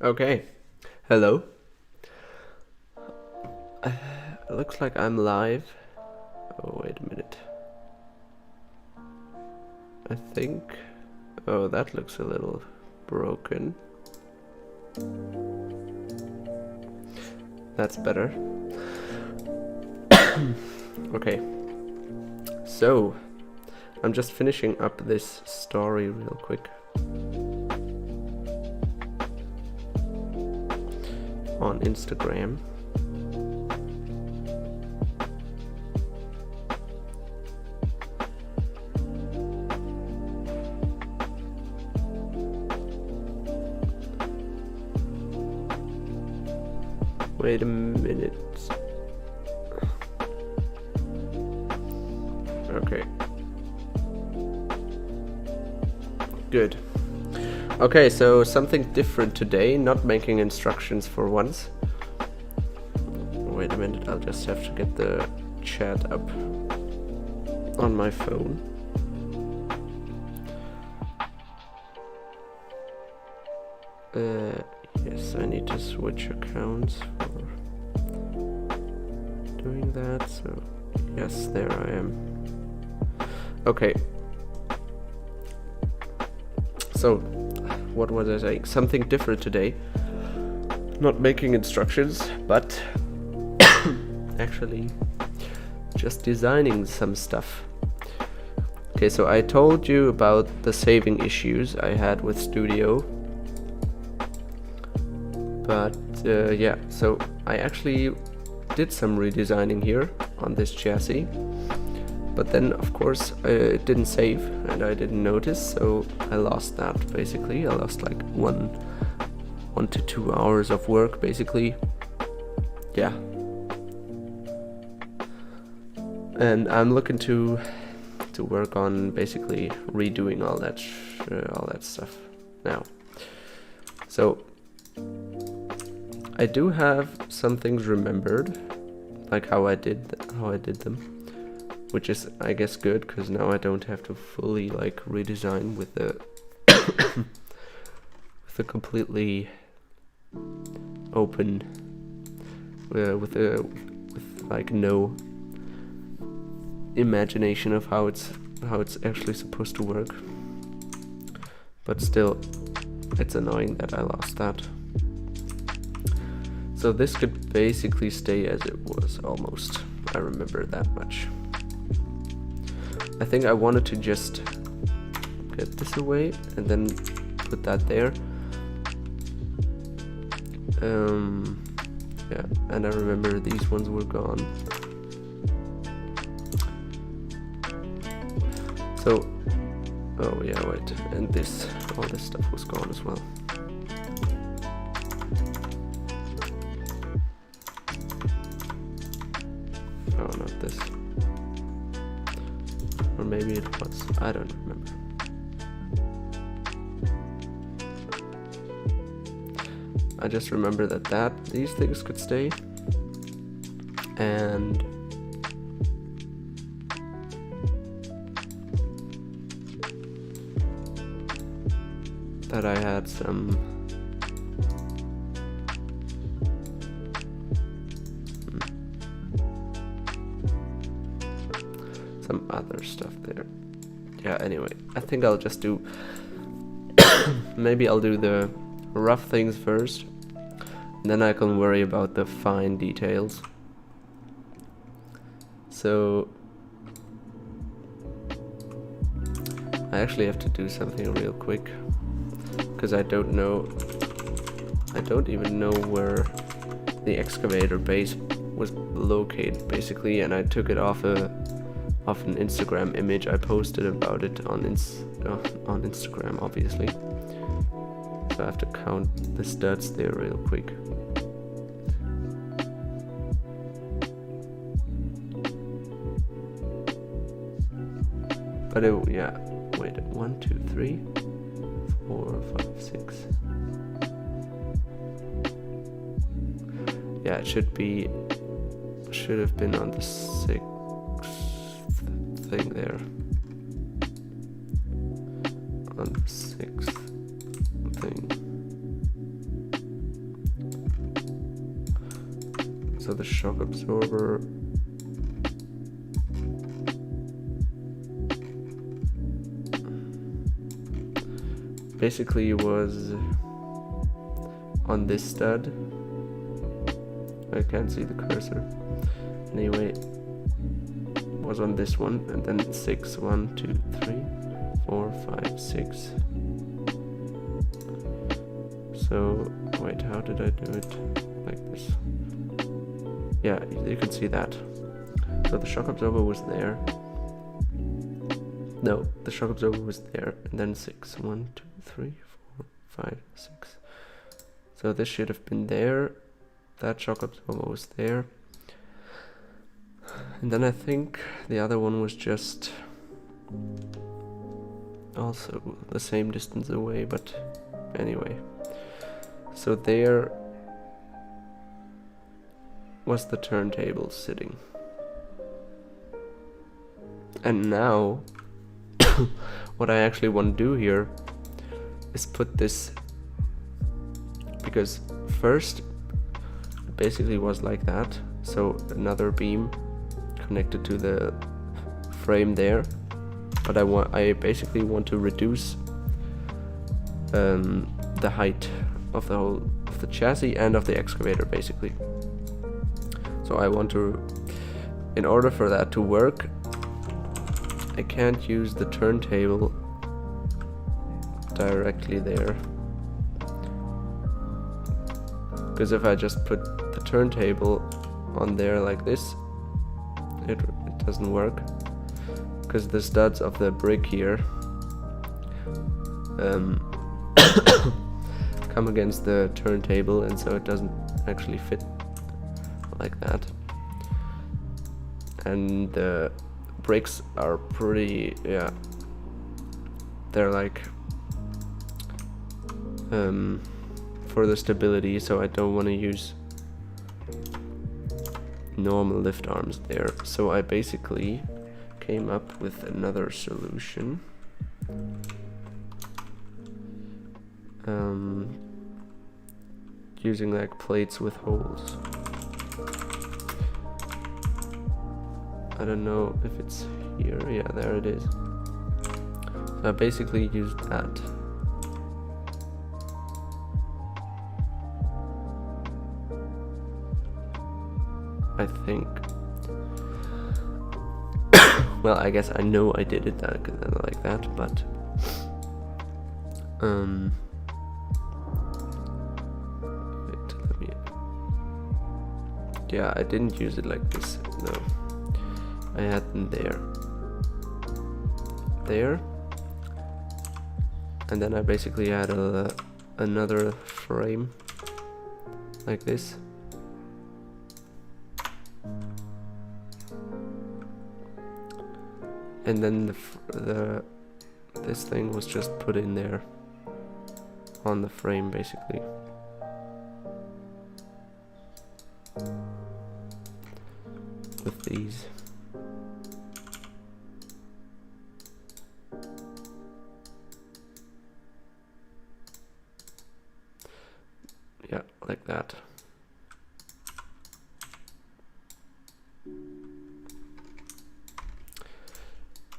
Okay. Hello. Looks like I'm live. Oh, wait a minute. I think... Oh, that looks a little broken. That's better. Okay. So, I'm just finishing up this story real quick. On Instagram. Wait a minute. Okay. Good. Okay, so something different today, not making instructions for once. Wait a minute, I'll just have to get the chat up on my phone. Yes, I need to switch accounts for doing that, so yes, there I am. Okay. So, what was I saying? Something different today. Not making instructions, but actually just designing some stuff. Okay, so I told you about the saving issues I had with Studio. But yeah, so I actually did some redesigning here on this chassis. But then, of course, it didn't save and I didn't notice, so I lost that basically. I lost like one to 2 hours of work basically. Yeah. And I'm looking to work on basically redoing all that stuff now. So I do have some things remembered, like how I did them, which is, I guess, good, because now I don't have to fully like redesign with the with a completely open with like no imagination of how it's actually supposed to work. But still, it's annoying that I lost that. So this could basically stay as it was almost. I remember that much. I think I wanted to just get this away and then put that there. Yeah, and I remember these ones were gone. So, oh yeah, wait, and all this stuff was gone as well. Oh, not this. Or maybe it was, I don't remember. I just remember that these things could stay. And that I had some other stuff there. Yeah, anyway, I think I'll just do maybe I'll do the rough things first, and then I can worry about the fine details. So I actually have to do something real quick, because I don't even know where the excavator base was located basically, and I took it off an Instagram image. I posted about it on Instagram, obviously. So I have to count the studs there real quick. But yeah, wait, 1, 2, 3, 4, 5, 6. Yeah, it should have been on the 6th thing there. On the 6th thing. So the shock absorber basically was on this stud. I can't see the cursor. Anyway, was on this one, and then 6, 1, 2, 3, 4, 5, 6. So wait, how did I do it? Like this. Yeah, you can see that. So the shock absorber was there. No, the shock absorber was there, and then 6, 1, 2, 3, 4, 5, 6. So this should have been there. That shock absorber was there. And then I think the other one was just also the same distance away, but anyway. So there was the turntable sitting. And now what I actually want to do here is put this, because first it basically was like that, so another beam connected to the frame there, but I basically want to reduce the height of the chassis and of the excavator basically. So I want to, in order for that to work, I can't use the turntable directly there, because if I just put the turntable on there like this, it doesn't work, because the studs of the brick here come against the turntable, and so it doesn't actually fit like that. And the bricks are pretty, yeah, they're like for the stability, so I don't want to use normal lift arms there. So I basically came up with another solution. Using like plates with holes. I don't know if it's here. Yeah, there it is. So I basically used that. I think. Well, I guess I know I did it like that, but wait, let me. Yeah, I didn't use it like this. No, I had them there, and then I basically had another frame like this. And then this thing was just put in there on the frame basically. With these. Yeah, like that.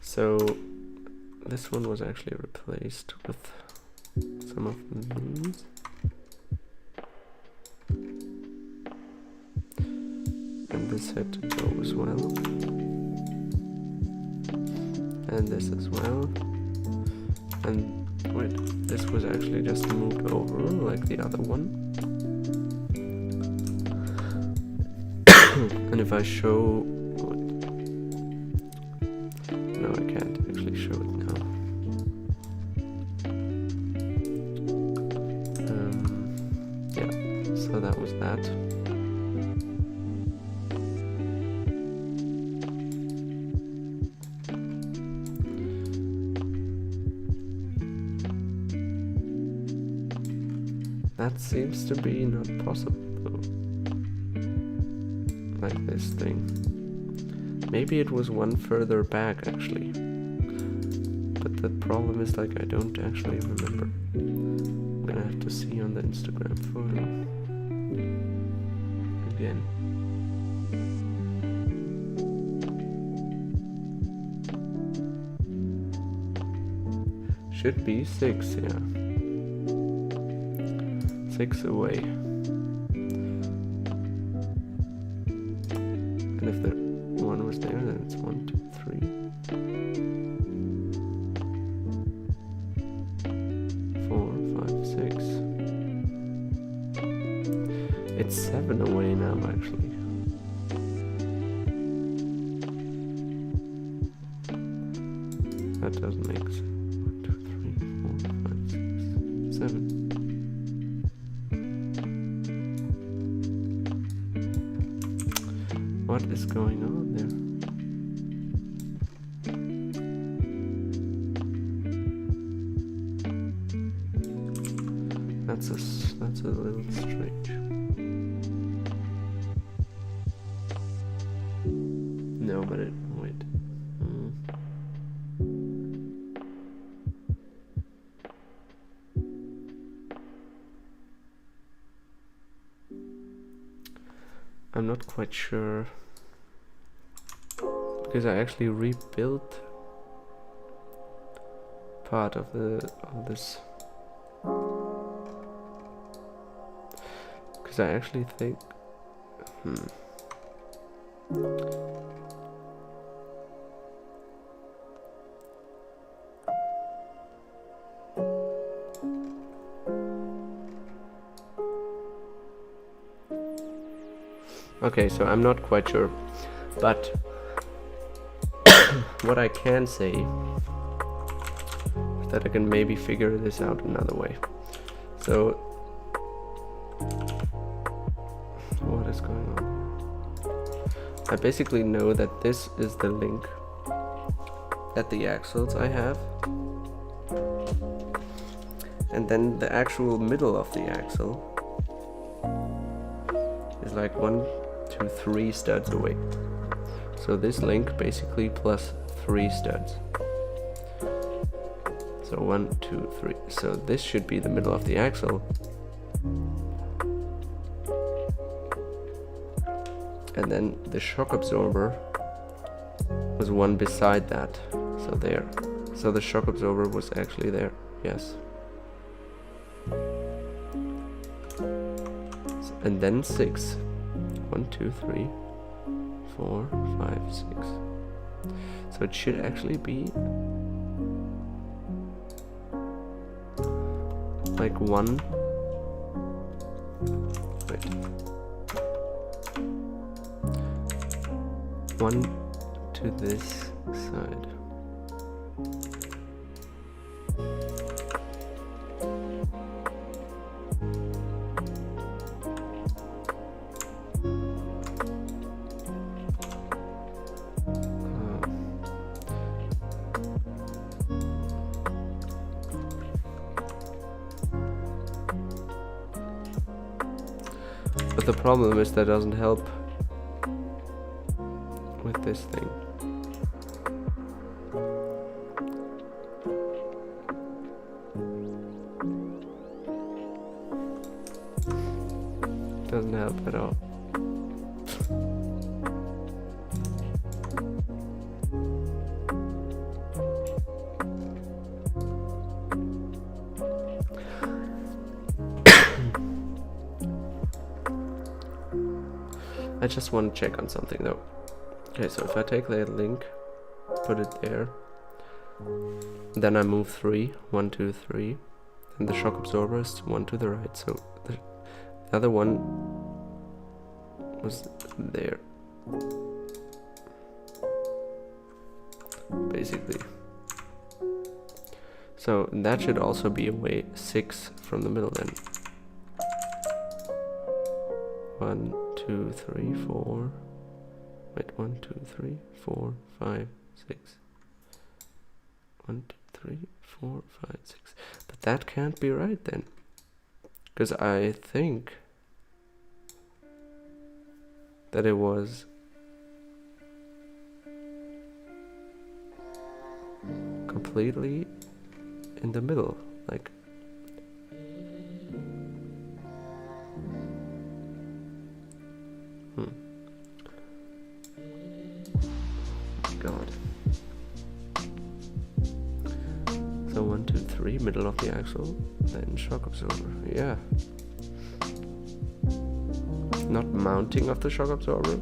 So this one was actually replaced with some of these. And this had to go as well. And this as well. And wait, this was actually just moved over like the other one. And if I show, no, I can't actually show it now. Yeah, so that was that. That seems to be not possible though. Like this thing. Maybe it was one further back actually. But the problem is like I don't actually remember. I'm gonna have to see on the Instagram photo again. Should be 6, yeah. 6 away. And if the 1 was there, then it's 1, 2, 3, 4, 5, 6. It's 7 away now, actually. That doesn't make sense. 1, 2, 3, 4, 5, 6, 7. What is going on there? That's a little strange. No, but it wait. I'm not quite sure, because I actually rebuilt part of this. Because I actually think okay, so I'm not quite sure, but what I can say is that I can maybe figure this out another way. So what is going on? I basically know that this is the link at the axles I have, and then the actual middle of the axle is like 1, 2, 3 studs away. So this link basically plus 3 studs. So 1, 2, 3. So this should be the middle of the axle. And then the shock absorber was one beside that. So there. So the shock absorber was actually there. Yes. And then 6. 1, 2, 3, 4, 5, 6. So it should actually be like 1. Wait. 1 to this side. But the problem is that doesn't help with this thing. Doesn't help at all. I just want to check on something though. Okay, so if I take that link, put it there, then I move 3, 1, 2, 3, and the shock absorber is 1 to the right, so the other one was there, basically. So that should also be away 6 from the middle then. 1, 2, 3, 4. Wait, 1, 2, 3, 4, 5, 6. 1, 2, 3, 4, 5, 6. But that can't be right then, because I think that it was completely in the middle, like. 3, middle of the axle, then shock absorber. Yeah. Not mounting of the shock absorber,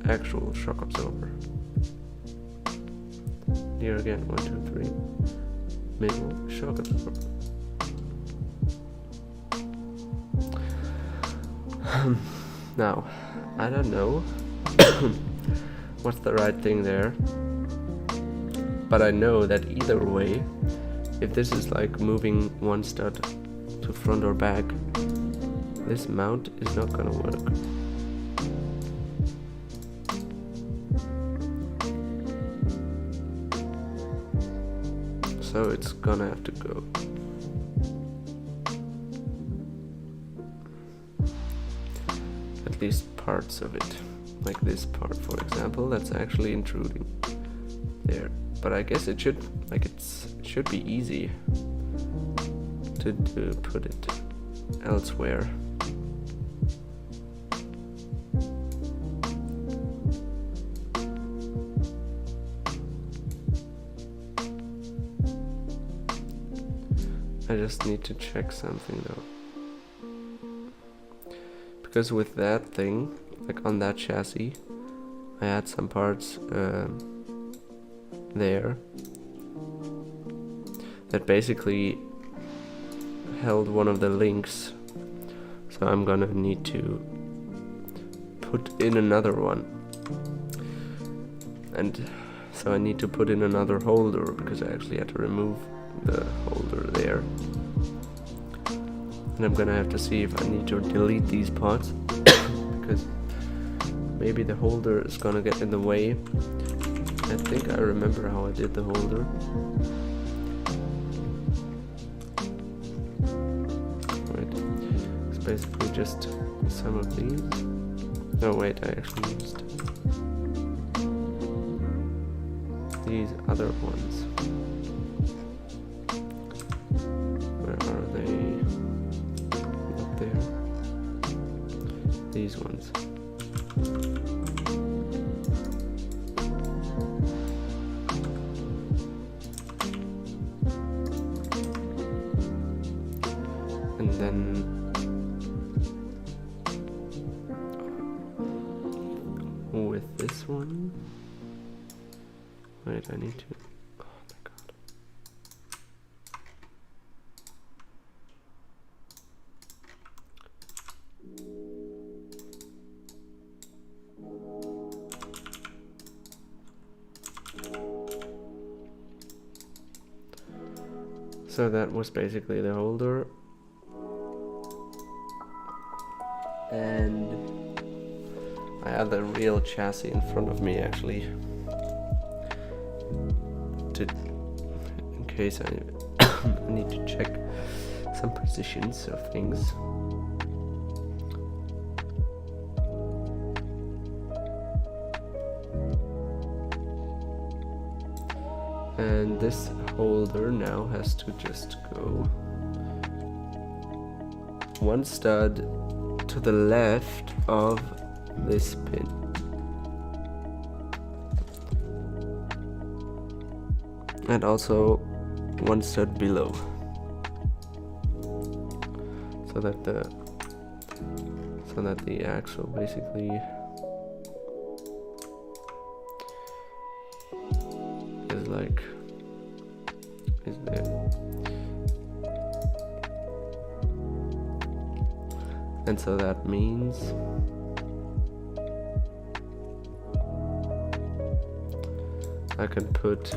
actual shock absorber. Here again, 1, 2, 3, middle shock absorber. Now, I don't know what's the right thing there, but I know that either way, if this is like moving one stud to front or back, this mount is not gonna work. So it's gonna have to go. At least parts of it. Like this part, for example, that's actually intruding there. But I guess it should, like it should be easy to put it elsewhere. I just need to check something though. Because with that thing, like on that chassis, I had some parts there that basically held one of the links, so I'm gonna need to put in another one, and so I need to put in another holder because I actually had to remove the holder there, and I'm gonna have to see if I need to delete these parts because maybe the holder is gonna get in the way. I think I remember how I did the holder. Right, it's basically just some of these. No wait, I actually used these other ones. Where are they? Up there. These ones. And then with this one, wait, I need to, oh my god. So that was basically the holder. And I have the real chassis in front of me actually, in case I need to check some positions of things. And this holder now has to just go one stud to the left of this pin. And also one stud below. So that the axle basically is like is there. And so that means I can put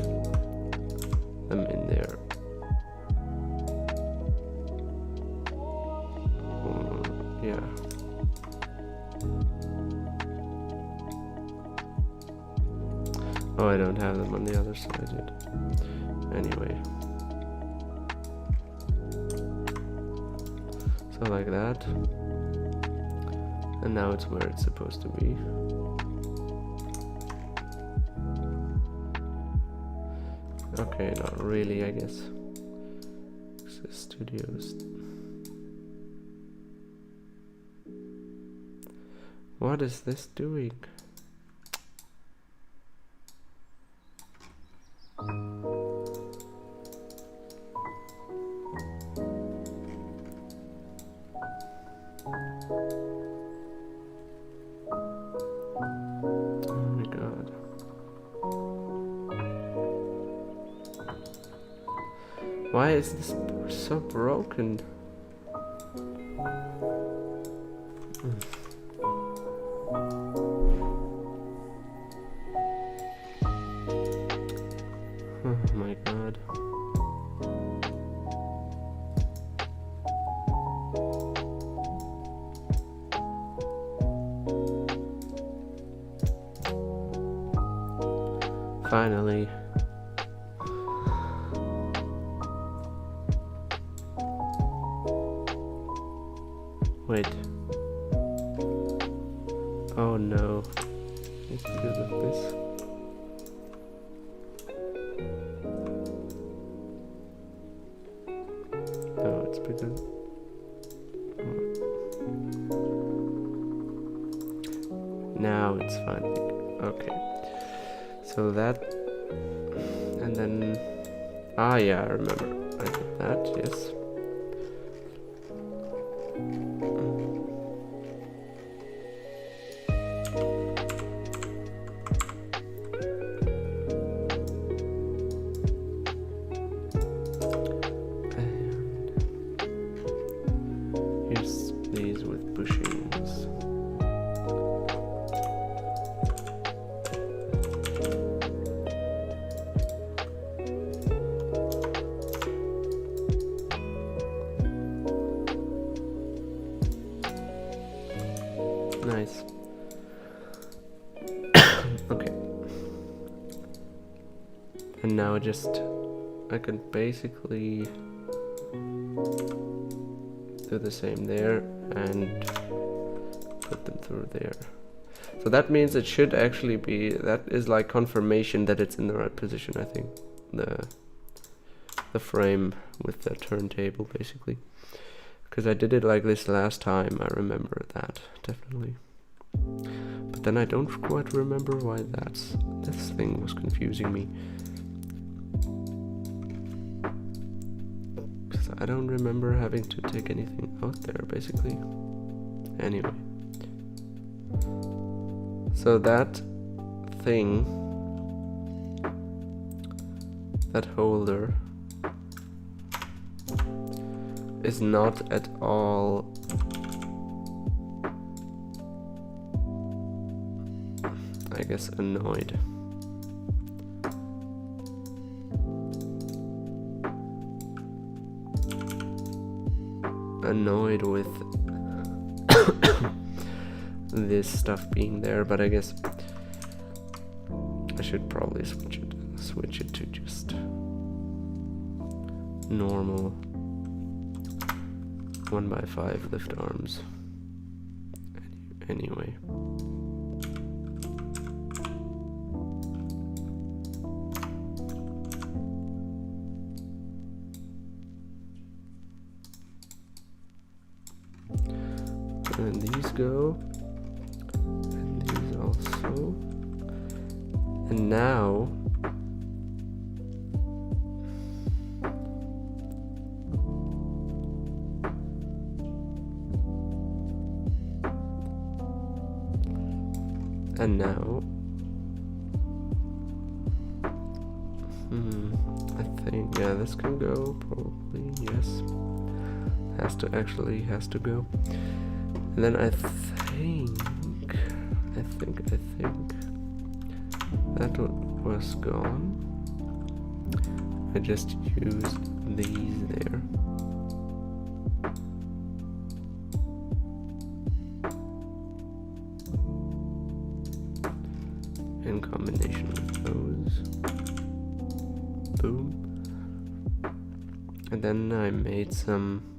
them in there. Yeah. Oh, I don't have them on the other side yet. Anyway. So like that. And now it's where it's supposed to be. Okay, not really, I guess. Access Studios. What is this doing? Oh my god. Why is this so broken? Oh my god. Finally. Wait. Oh no. It's because of this. No, it's because... Now it's fine. Okay. So that... And then... Ah yeah, I remember. I did that, yes. These with bushings. Nice. Okay. And now I can basically do the same there and put them through there. So that means it should actually be, that is like confirmation that it's in the right position, I think. The frame with the turntable basically. Because I did it like this last time, I remember that, definitely. But then I don't quite remember why this thing was confusing me. Because I don't remember having to take anything out there, basically. Anyway. So that thing, that holder, is not at all I guess annoyed. Annoyed with this stuff being there, but I guess I should probably switch it to just normal 1x5 lift arms. Anyway. And these go, and these also, and now I think, yeah, this can go, probably, yes, has to go. And then I think that was gone. I just used these there. In combination with those. Boom. And then I made some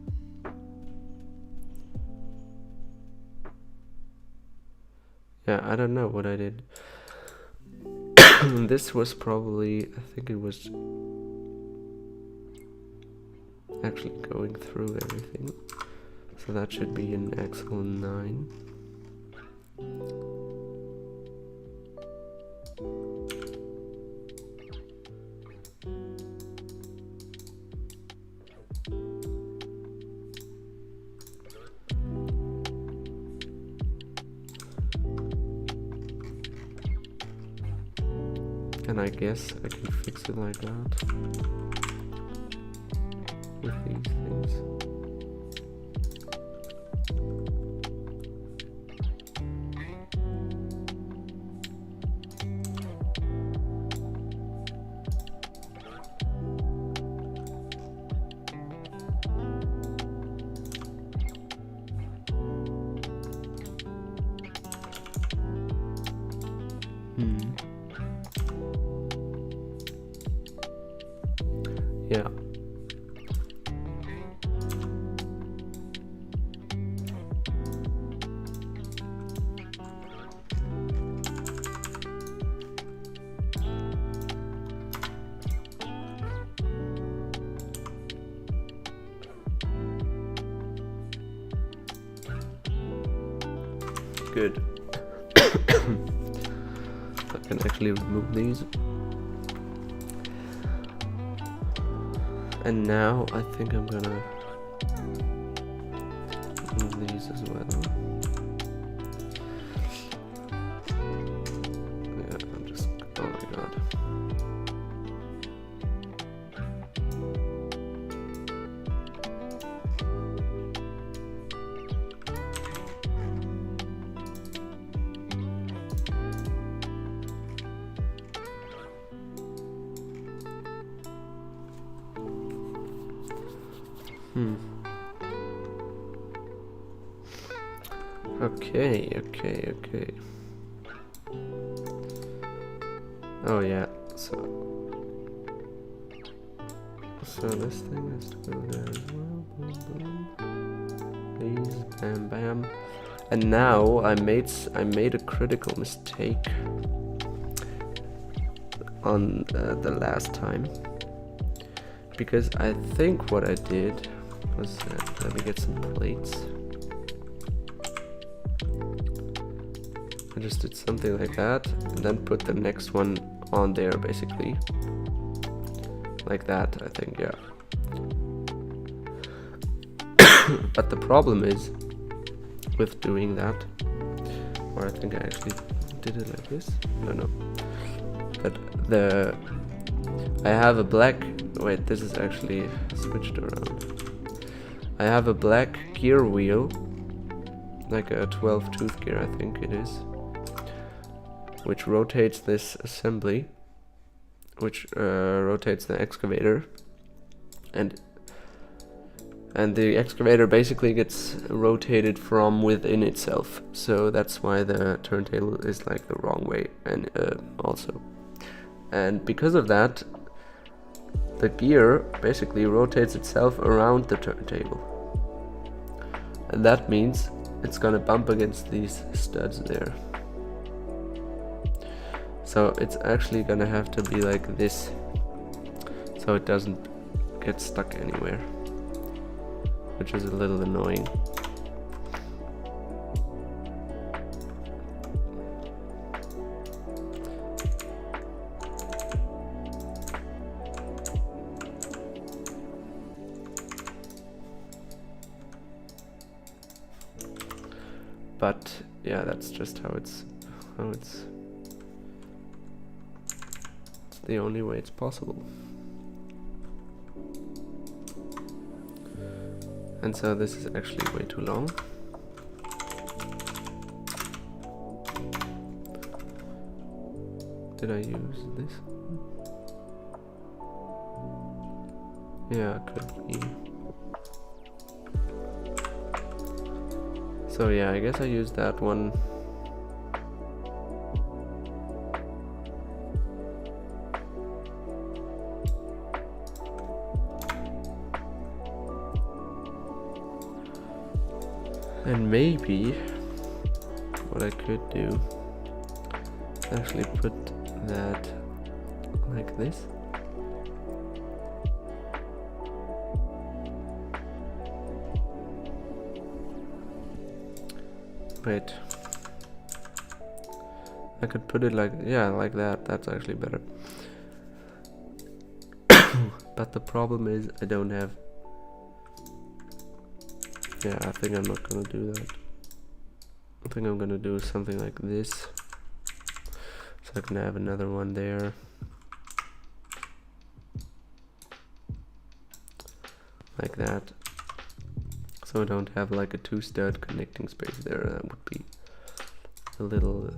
I don't know what I did. This was probably, I think it was actually going through everything. So that should be an axle 9. And I guess I can fix it like that with these things. Yeah. Good. I can actually remove these. And now I think I'm gonna remove these as well. Yeah, I'm just, oh my god. Okay. Oh yeah, so this thing has to go there as well. Boom, boom. These, bam, bam. And now I made a critical mistake on the last time, because I think what I did was let me get some plates. I just did something like that, and then put the next one on there, basically. Like that, I think, yeah. But the problem is, with doing that, or I think I actually did it like this, I don't know. But I have a black, wait, this is actually switched around. I have a black gear wheel, like a 12 tooth gear, I think it is, which rotates this assembly, which rotates the excavator, and the excavator basically gets rotated from within itself. So that's why the turntable is like the wrong way, and also, and because of that, the gear basically rotates itself around the turntable, and that means it's gonna bump against these studs there. So it's actually gonna have to be like this, so it doesn't get stuck anywhere, which is a little annoying. But yeah, that's just how it's the only way it's possible. And so this is actually way too long. Did I use this? Yeah, could be. So yeah, I guess I used that one. And maybe what I could do, actually put that like this. Wait, I could put it like, yeah, like that. That's actually better. But the problem is I don't have, yeah, I think I'm not gonna do that. I think I'm gonna do something like this, so I can have another one there. like that. So I don't have like a 2-stud connecting space there. That would be a little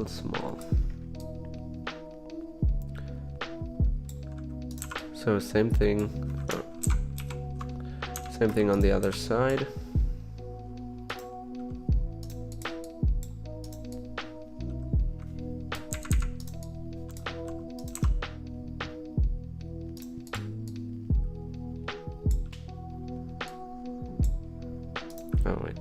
small. So same thing on the other side. Oh wait.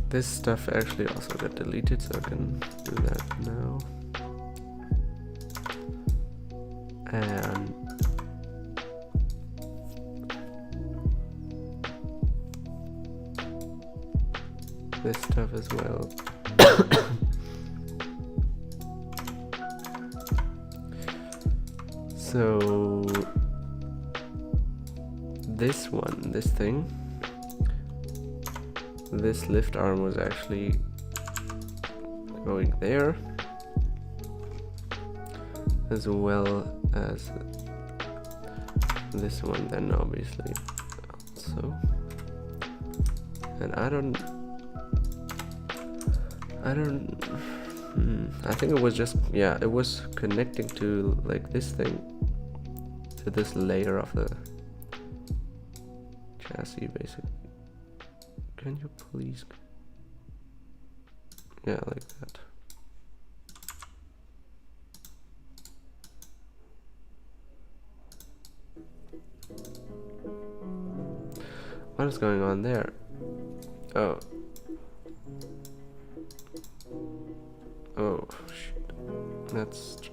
This stuff actually also got deleted, so I can do that now. And this stuff as well. So this one, this thing, this lift arm was actually going there, as well as this one then obviously also. And I think it was just, yeah, it was connecting to like this thing, to this layer of the chassis basically. Can you please? Yeah, like that. What is going on there? Oh. Oh, shit. That's strange.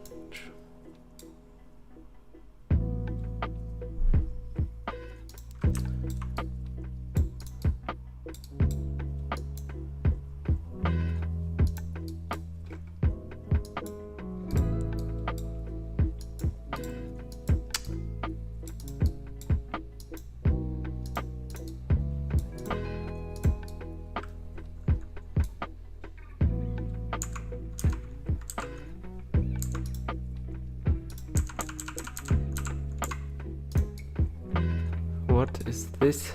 What is this?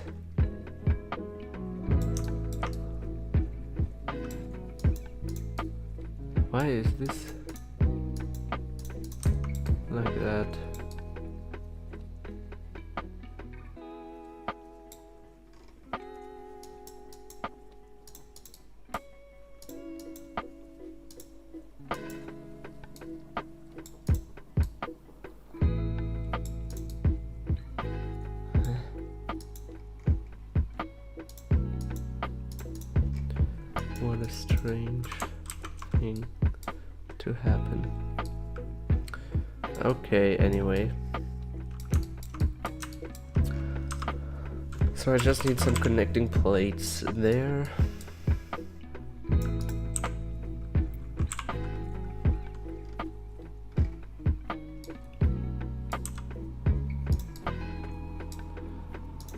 Why is this like that? What a strange thing to happen. Okay, anyway. So I just need some connecting plates there.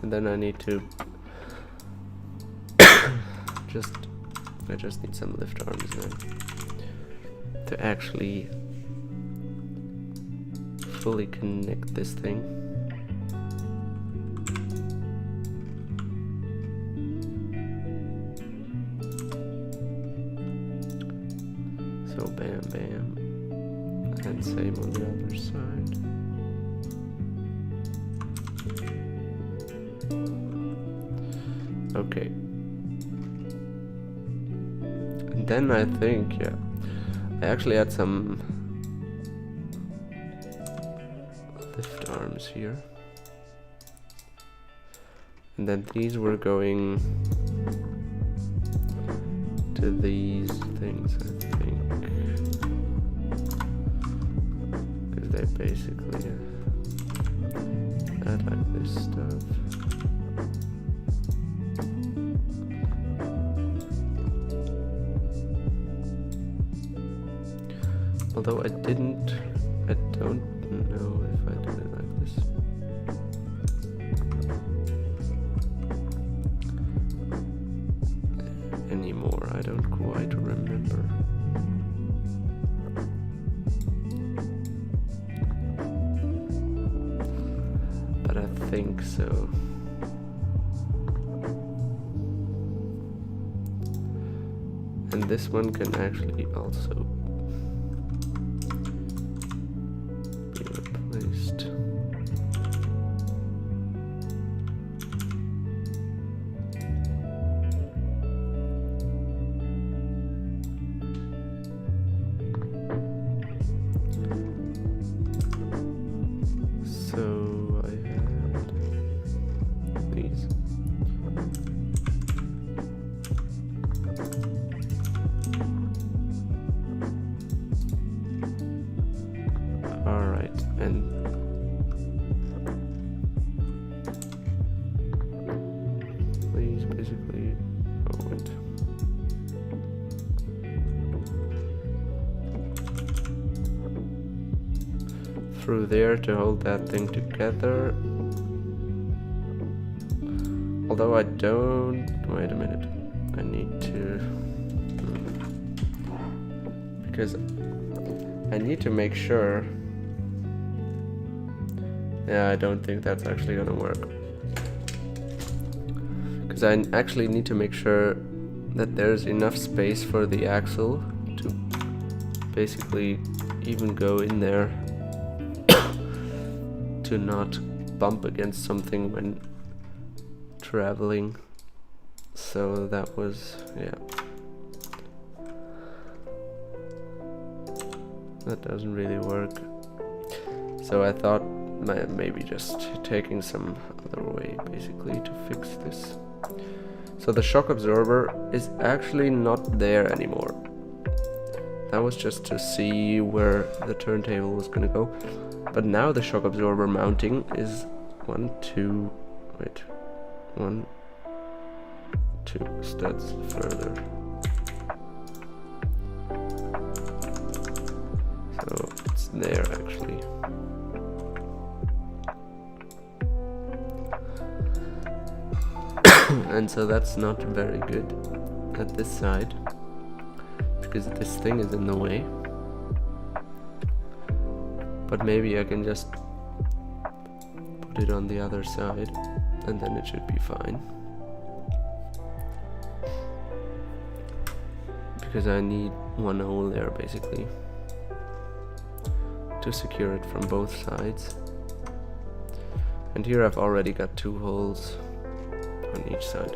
And then I need to I just need some lift arms then to actually fully connect this thing. So bam bam, and same on the other side. Okay. Then I think, yeah, I actually had some lift arms here, and then these were going to these things, I think, because they basically add like this stuff. Although I don't know if I did it like this. Anymore, I don't quite remember. But I think so. And this one can actually also be replaced. So I had these. Alright, and these basically, oh wait. Through there to hold that thing together. Although I don't, wait a minute, I need to, because I need to make sure. Yeah, I don't think that's actually gonna work. Because I actually need to make sure that there's enough space for the axle to basically even go in there to not bump against something when traveling. So that was, yeah. That doesn't really work. So I thought maybe just taking some other way basically to fix this. So the shock absorber is actually not there anymore. That was just to see where the turntable was gonna go. But now the shock absorber mounting is 1, 2 studs further. So it's there actually. And so that's not very good at this side because this thing is in the way. But maybe I can just put it on the other side and then it should be fine. Because I need one hole there basically to secure it from both sides. And here I've already got 2 holes on each side.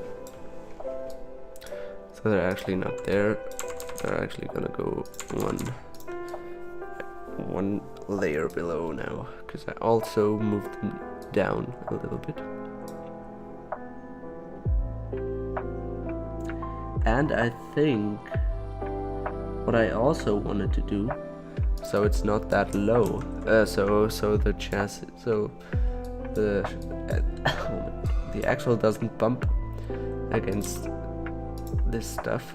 So they're actually not there. They're actually gonna go one layer below now, because I also moved them down a little bit. And I think what I also wanted to do, so it's not that low, so the chassis, so the axle doesn't bump against this stuff.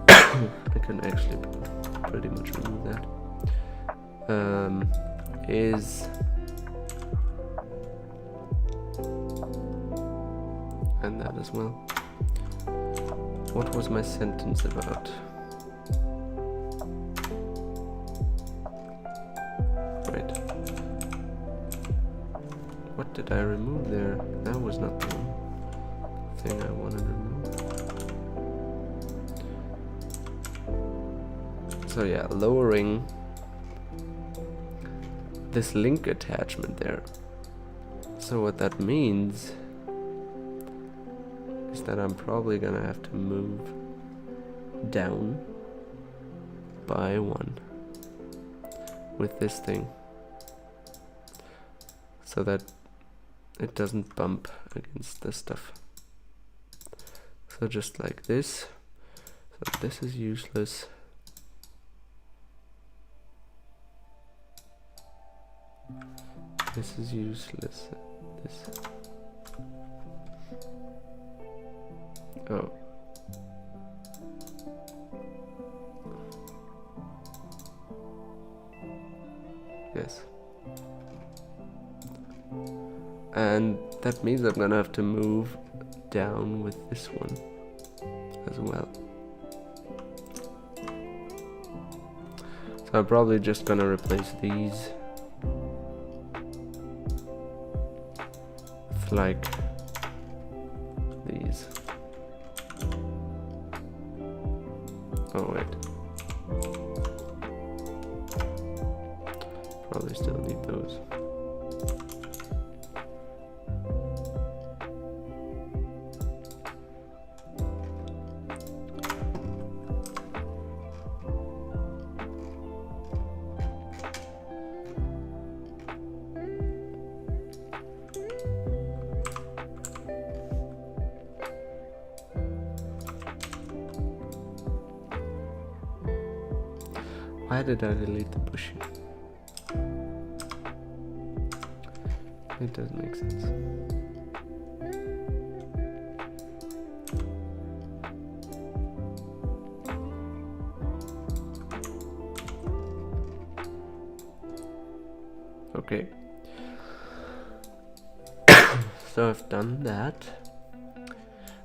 I can actually pretty much remove that. And that as well. What was my sentence about? Right. What did I remove there? That was not the thing I wanted to remove. So yeah, lowering this link attachment there. So what that means is that I'm probably gonna have to move down by 1 with this thing so that it doesn't bump against the stuff. So just like this. So this is useless. This is useless. This. Oh. And that means I'm gonna have to move down with this one as well. So I'm probably just gonna replace these with like these. Oh wait. Probably still need those. Why did I delete the bushing? It doesn't make sense. Okay. So I've done that.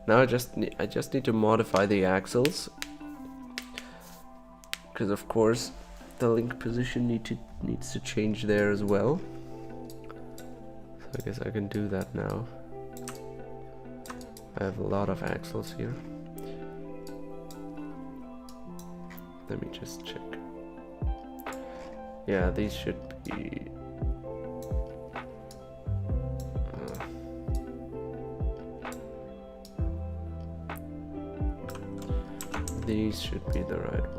Now I just need to modify the axles, because of course the link position needs to change there as well. So I guess I can do that now. I have a lot of axles here. Let me just check. Yeah, these should be these should be the right ones.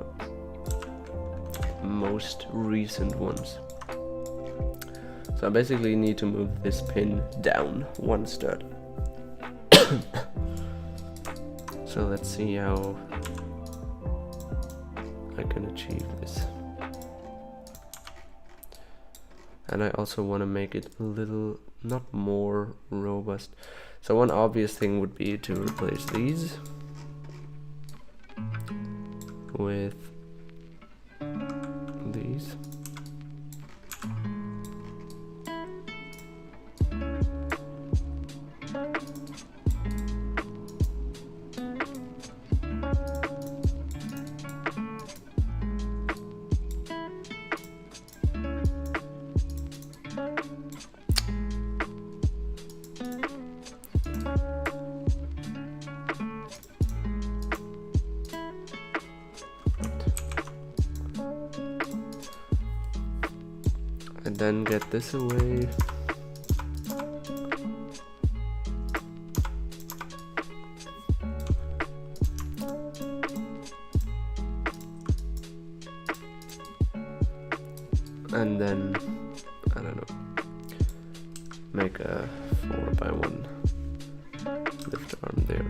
Most recent ones. So I basically need to move this pin down one stud. So let's see how I can achieve this. And I also want to make it a little, not more robust. So one obvious thing would be to replace these with these. And then get this away. And then, I don't know, make a 4x1 lift arm there.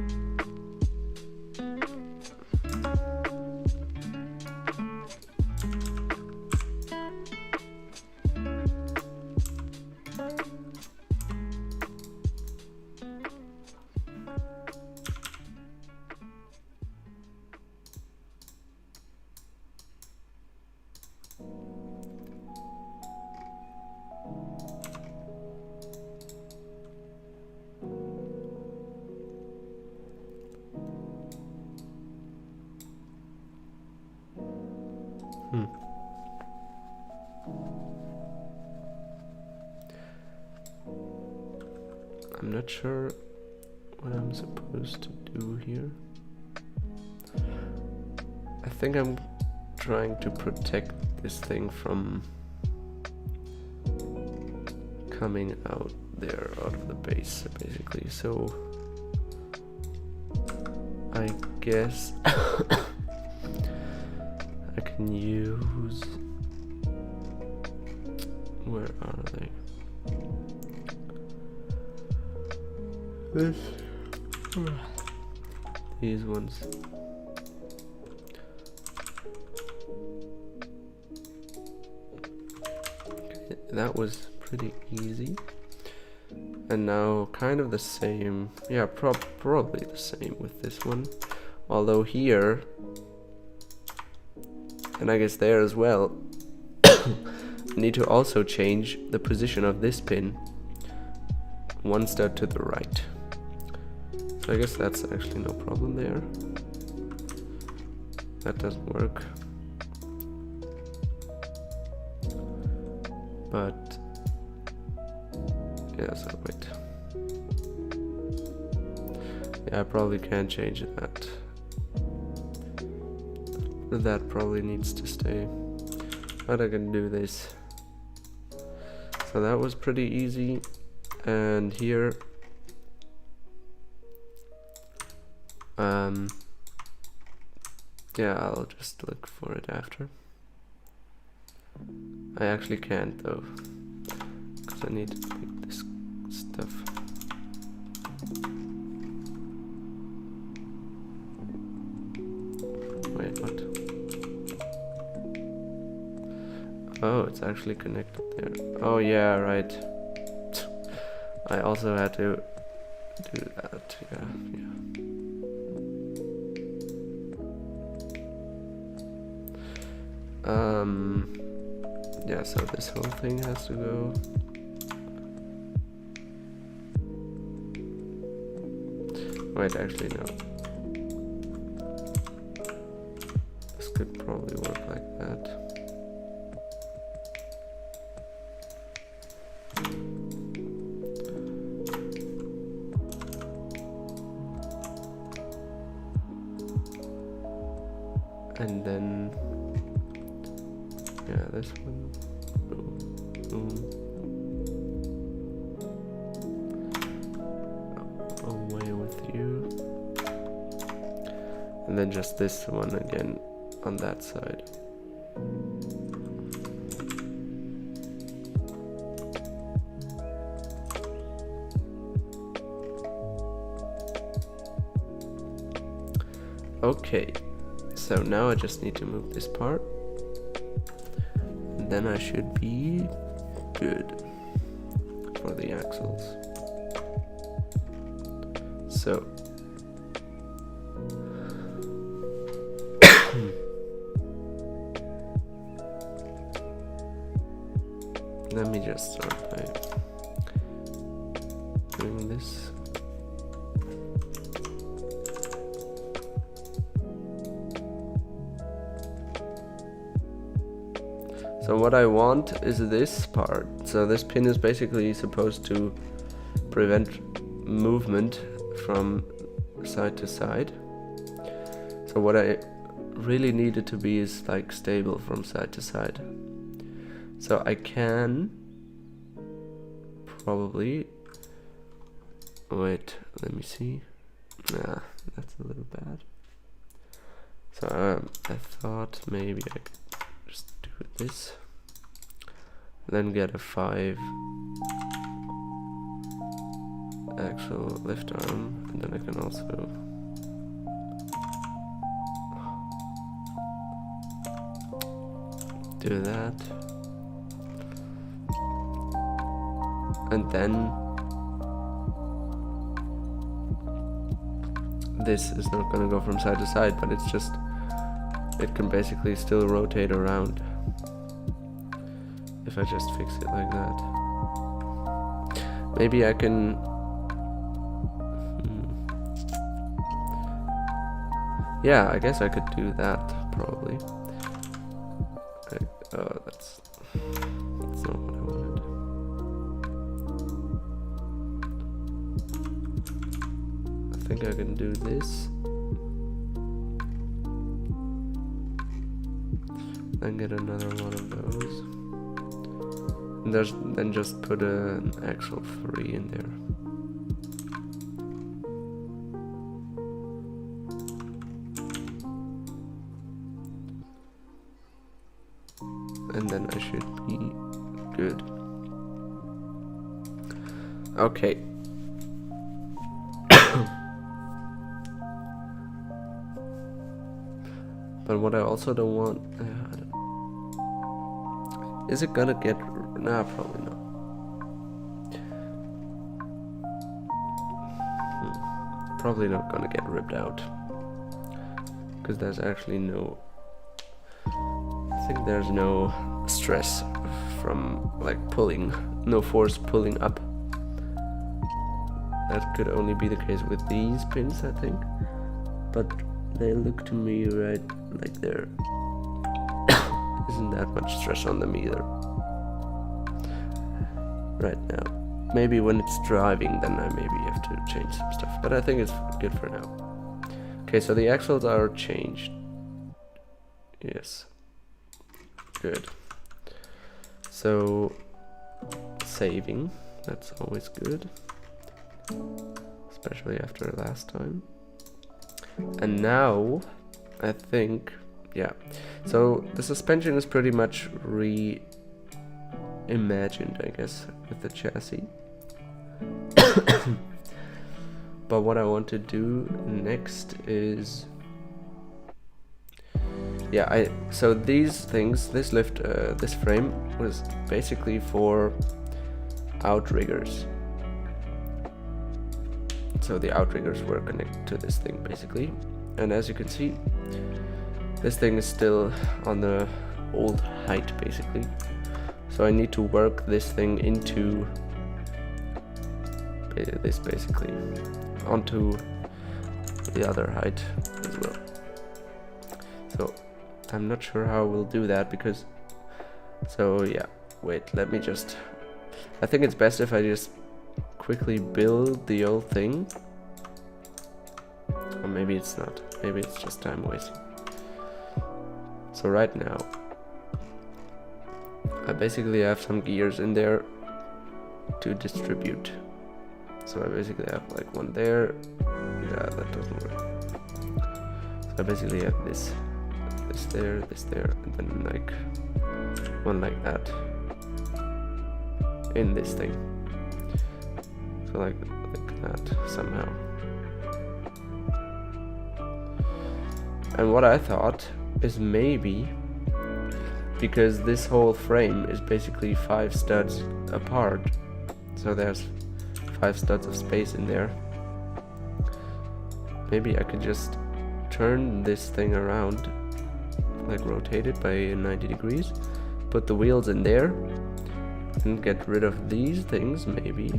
I'm not sure what I'm supposed to do here. I think I'm trying to protect this thing from coming out there, out of the base, basically. So I guess I can use, where are they? These ones. Okay, that was pretty easy. And now kind of the same, yeah, probably the same with this one. Although here, and I guess there as well, I need to also change the position of this pin one stud to the right. So I guess that's actually no problem there. That doesn't work. But yeah, so wait. Yeah, I probably can't change that. That probably needs to stay. But I can do this. So that was pretty easy. And here yeah, I'll just look for it after. I actually can't though, because I need to make this stuff. Wait, what? Oh, it's actually connected there. Oh yeah, right. I also had to do that, yeah. Yeah, so this whole thing has to go. Wait, actually no. This could probably work like that. And then yeah, this one. Boom. Boom. Away with you. And then just this one again on that side. Okay, so now I just need to move this part. Then I should be good for the axles. So let me just start by doing this. So what I want is this part. So this pin is basically supposed to prevent movement from side to side. So what I really need it to be is like stable from side to side. So I can probably, wait, let me see. Nah, that's a little bad. So I thought maybe I could just do this, then get a 5 actual lift arm, and then I can also do that, and then this is not going to go from side to side, but it's just, it can basically still rotate around if I just fix it like that. Maybe I can yeah, I guess I could do that probably. Oh, that's not what I wanted. I think I can do this. Then get another one of those. And then just put an actual 3 in there. And then I should be good. Okay. But what I also don't want, is it gonna get, nah, probably not. Probably not gonna get ripped out, because there's actually no, I think there's no stress from like pulling, no force pulling up. that could only be the case with these pins, I think. But they look to me right like there isn't that much stress on them either right now. Maybe when it's driving, then I maybe have to change some stuff, but I think it's good for now. Okay, so the axles are changed. Yes, good. So saving, that's always good, especially after last time. And now I think, yeah, so the suspension is pretty much reimagined, I guess, with the chassis. But what I want to do next is, yeah, so these things, this lift, this frame was basically for Outriggers. So the Outriggers were connected to this thing basically, and as you can see, this thing is still on the old height basically. So I need to work this thing into this basically onto the other height as well. So I'm not sure how we'll do that because, so yeah, wait, let me just, I think it's best if I just quickly build the old thing, or maybe it's not, maybe it's just time wasting. So right now I basically have some gears in there to distribute. So I basically have like one there, yeah, that doesn't work. So I basically have this there, and then like one like that in this thing. So like that somehow. And what I thought is maybe, because this whole frame is basically 5 studs apart, so there's 5 studs of space in there, maybe I could just turn this thing around, like rotate it by 90 degrees, put the wheels in there, and get rid of these things maybe.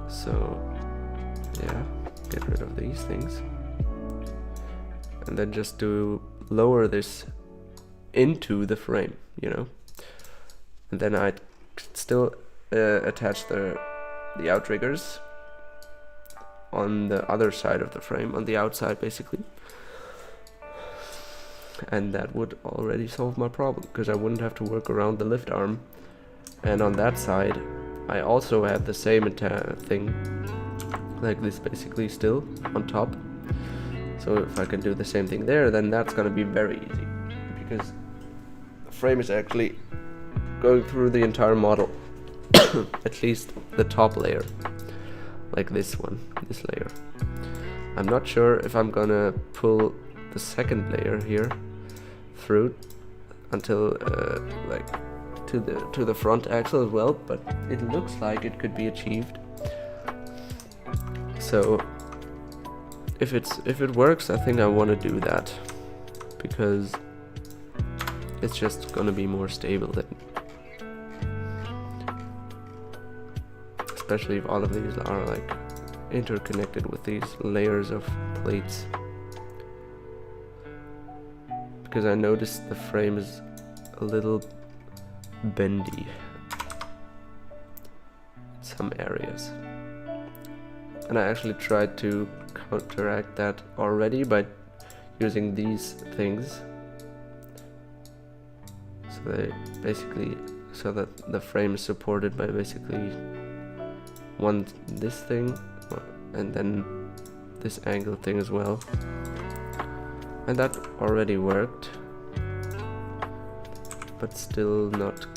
So yeah, get rid of these things, and then just to lower this into the frame, you know, and then I'd still attach the Outriggers on the other side of the frame, on the outside basically, and that would already solve my problem because I wouldn't have to work around the lift arm. And on that side I also have the same thing like this basically still on top. So if I can do the same thing there, then that's gonna be very easy because the frame is actually going through the entire model. At least the top layer, like this one, this layer. I'm not sure if I'm gonna pull the second layer here through until like to the front axle as well, but it looks like it could be achieved. So if it works, I think I want to do that because it's just gonna be more stable then. Especially if all of these are like interconnected with these layers of plates. Because I noticed the frame is a little bendy in some areas. And I actually tried to counteract that already by using these things. So they basically, so that the frame is supported by basically this thing and then this angle thing as well, and that already worked, but still not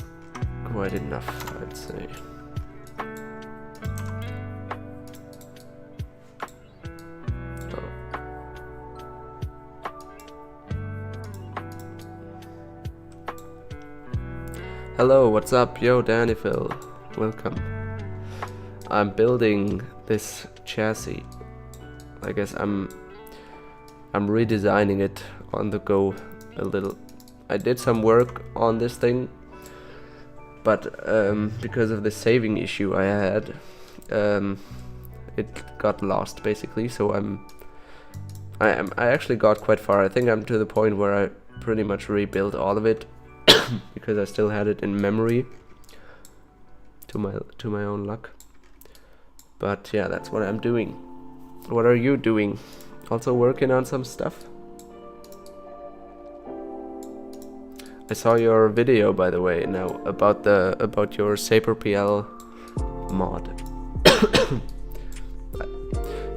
quite enough, I'd say. Hello, what's up? Yo, Danny Phil, welcome. I'm building this chassis. I guess I'm redesigning it on the go a little. I did some work on this thing but because of the saving issue I had, it got lost basically. So I actually got quite far. I think I'm to the point where I pretty much rebuilt all of it because I still had it in memory, to my own luck. But yeah, that's what I'm doing. What are you doing? Also working on some stuff? I saw your video, by the way, now about your SaperPL mod.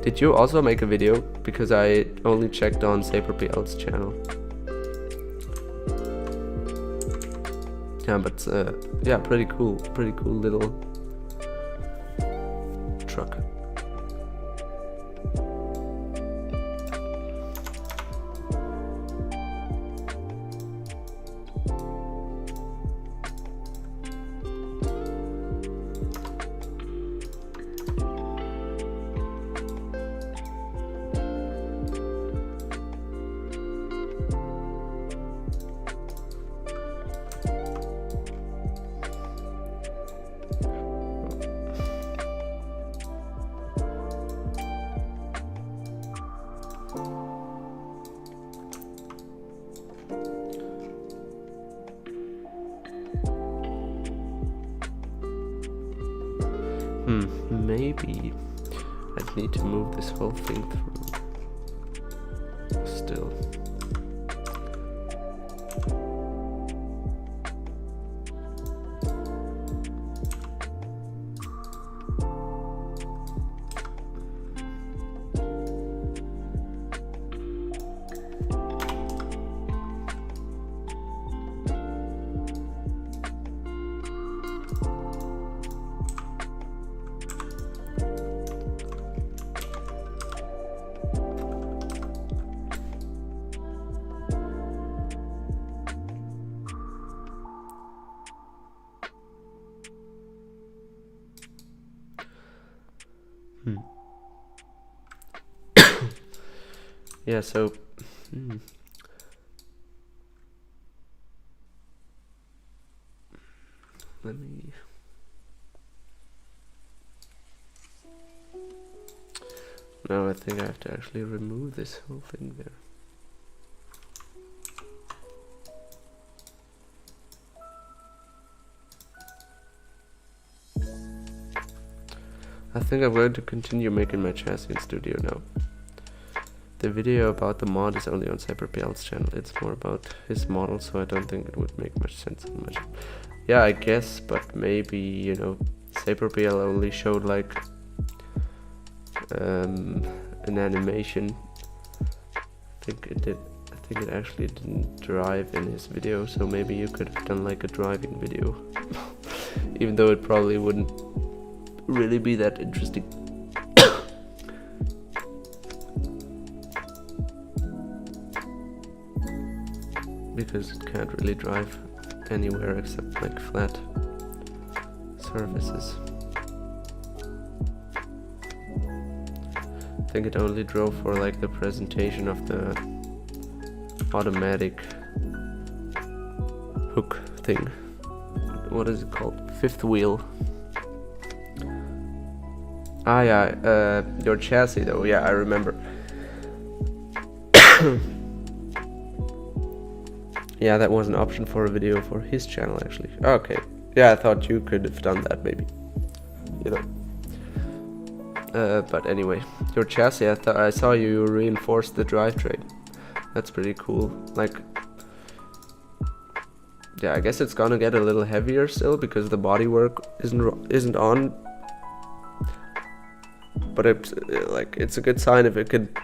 Did you also make a video? Because I only checked on SaperPL's channel. Yeah, but yeah, pretty cool little truck. Maybe I need to move this whole thing through. Still. Yeah, so let me no, I think I have to actually remove this whole thing there. I think I'm going to continue making my chassis in studio now. The video about the mod is only on SaperPL's channel. It's more about his model, so I don't think it would make much sense on my channel. Yeah, I guess, but maybe, you know, SaperPL only showed like an animation. I think it actually didn't drive in his video, so maybe you could have done like a driving video. Even though it probably wouldn't really be that interesting. Because it can't really drive anywhere except like flat surfaces. I think it only drove for like the presentation of the automatic hook thing. What is it called? Fifth wheel. Ah yeah, your chassis though, yeah, I remember. Yeah, that was an option for a video for his channel actually. Okay, yeah, I thought you could have done that maybe, you know. But anyway, your chassis, I saw you reinforced the drivetrain. That's pretty cool. Like, yeah, I guess it's gonna get a little heavier still because the bodywork isn't on. But it's like, it's a good sign if it could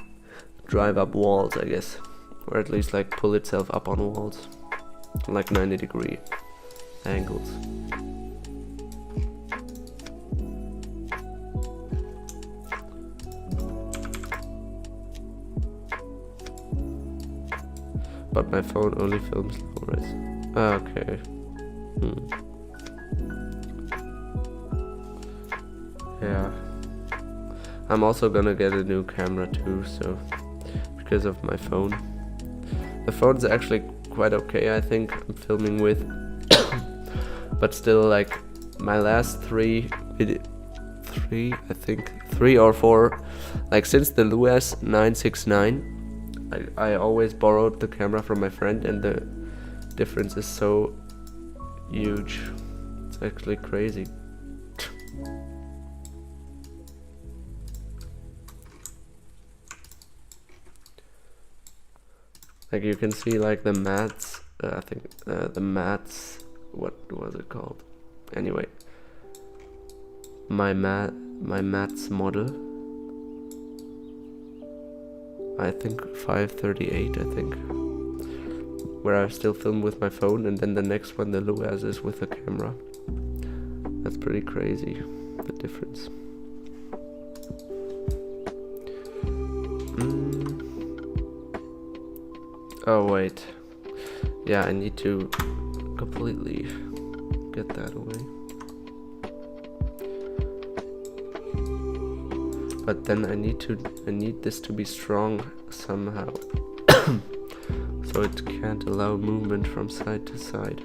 drive up walls, I guess. Or at least like pull itself up on walls, like 90-degree angles. But my phone only films low res. Okay. Yeah. I'm also gonna get a new camera too, so because of my phone. The phone's actually quite okay, I think. I'm filming with but still, like my last three or four, like since the Luas 969, I always borrowed the camera from my friend, and the difference is so huge. It's actually crazy. Like you can see like the mats, I think the mats, what was it called? Anyway, my mats model, I think 538, I think, where I still film with my phone, and then the next one, the Luas, is with a camera. That's pretty crazy, the difference. Oh wait, yeah, I need to completely get that away. But then I need this to be strong somehow, so it can't allow movement from side to side.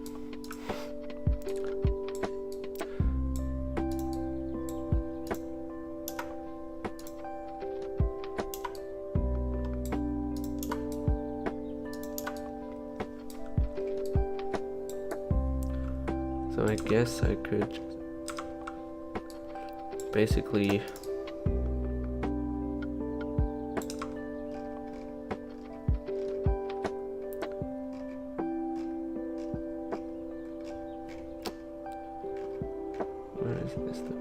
So I guess I could basically where is this thing?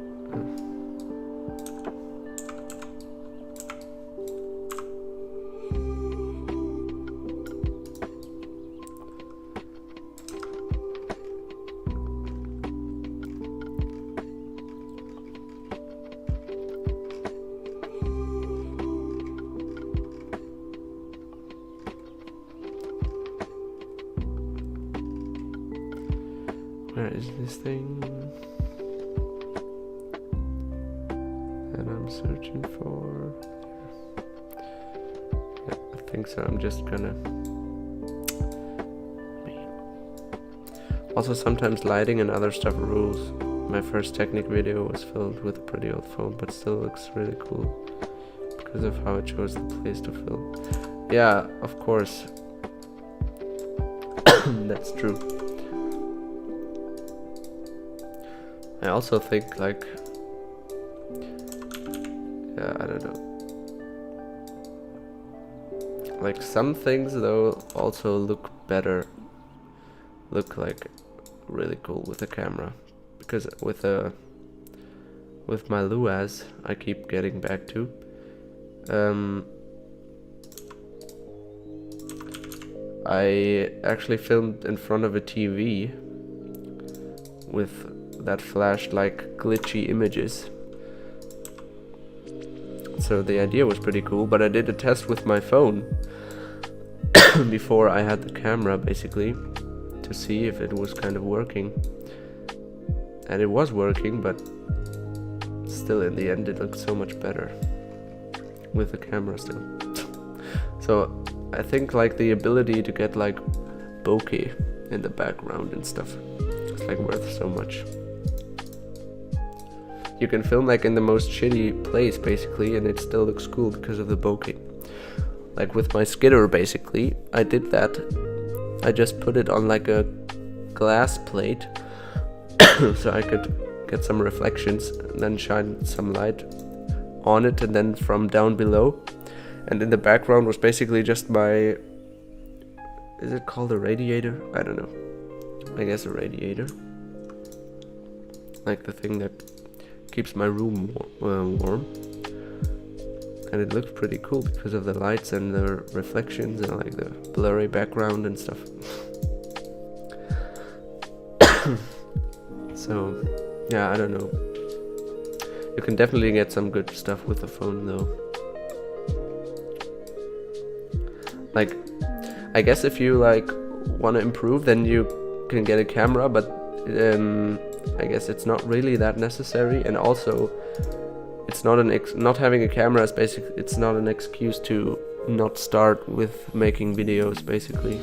Where is this thing that I'm searching for? Yeah, I think so. I'm just gonna. Also, sometimes lighting and other stuff rules. My first Technic video was filmed with a pretty old phone, but still looks really cool because of how it chose the place to film. Yeah, of course. That's true. I also think, like, yeah, I don't know. Like, some things though also look better, look like really cool with a camera, because with my Luas, I keep getting back to, I actually filmed in front of a TV with that flashed like glitchy images. So the idea was pretty cool, but I did a test with my phone before I had the camera, basically, to see if it was kind of working. And it was working, but still in the end it looked so much better with the camera still. So I think like the ability to get like bokeh in the background and stuff is like worth so much. You can film like in the most shitty place basically, and it still looks cool because of the bokeh. Like with my skidder, basically, I did that. I just put it on like a glass plate so I could get some reflections and then shine some light on it, and then from down below. And in the background was basically just my, is it called a radiator? I don't know. I guess a radiator. Like the thing that keeps my room warm. And it looked pretty cool because of the lights and the reflections and like the blurry background and stuff. So yeah, I don't know. You can definitely get some good stuff with the phone though. Like, I guess if you like want to improve, then you can get a camera, but I guess it's not really that necessary. And also, it's not not having a camera is basically, it's not an excuse to not start with making videos. Basically,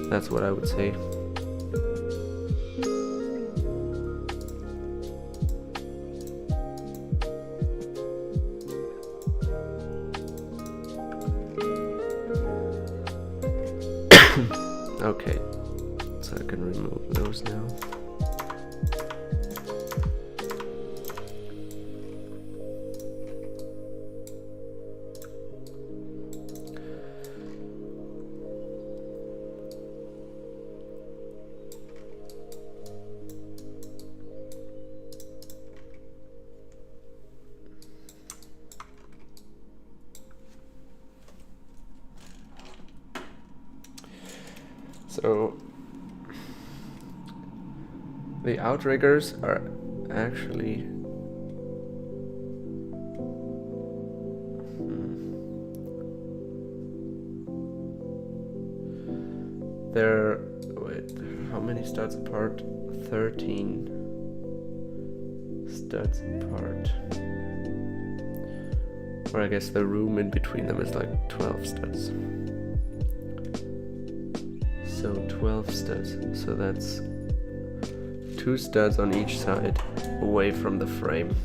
that's what I would say. Okay, so I can remove those now. So the Outriggers are actually they're, wait, how many studs apart? 13 studs apart. Or I guess the room in between them is like 12 studs. So 12 studs, so that's 2 studs on each side away from the frame.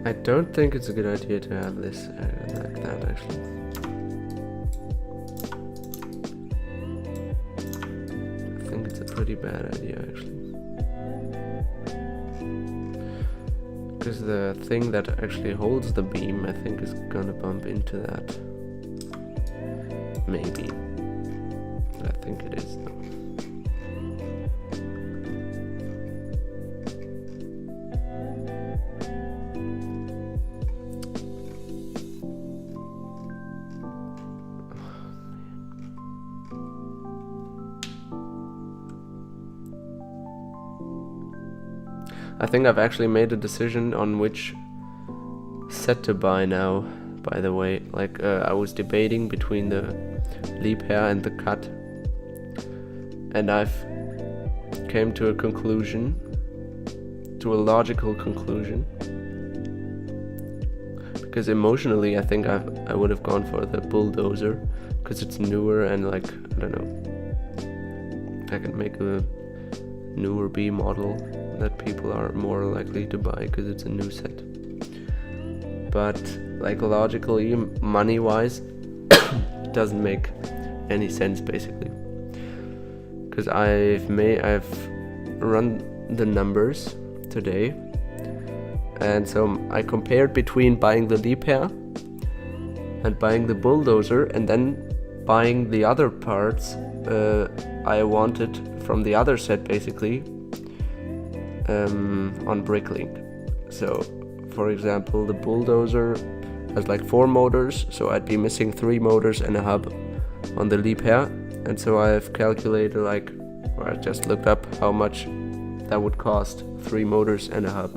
I don't think it's a good idea to have this like that, actually. I think it's a pretty bad idea, actually. Because the thing that actually holds the beam, I think, is gonna bump into that. Maybe. I think it is, though. I think I've actually made a decision on which set to buy now, by the way. Like, I was debating between the leap hair and the cut, and I've came to a conclusion, to a logical conclusion, because emotionally I think I would have gone for the bulldozer, because it's newer and, like, I don't know, I can make a newer B model that people are more likely to buy because it's a new set. But like logically, money wise, it doesn't make any sense basically, because I've run the numbers today, and so I compared between buying the leap hair and buying the bulldozer, and then buying the other parts I wanted from the other set basically on BrickLink. So for example, the bulldozer has like 4 motors, so I'd be missing 3 motors and a hub on the leap hair, and so I've calculated, like, or I just looked up how much that would cost, 3 motors and a hub,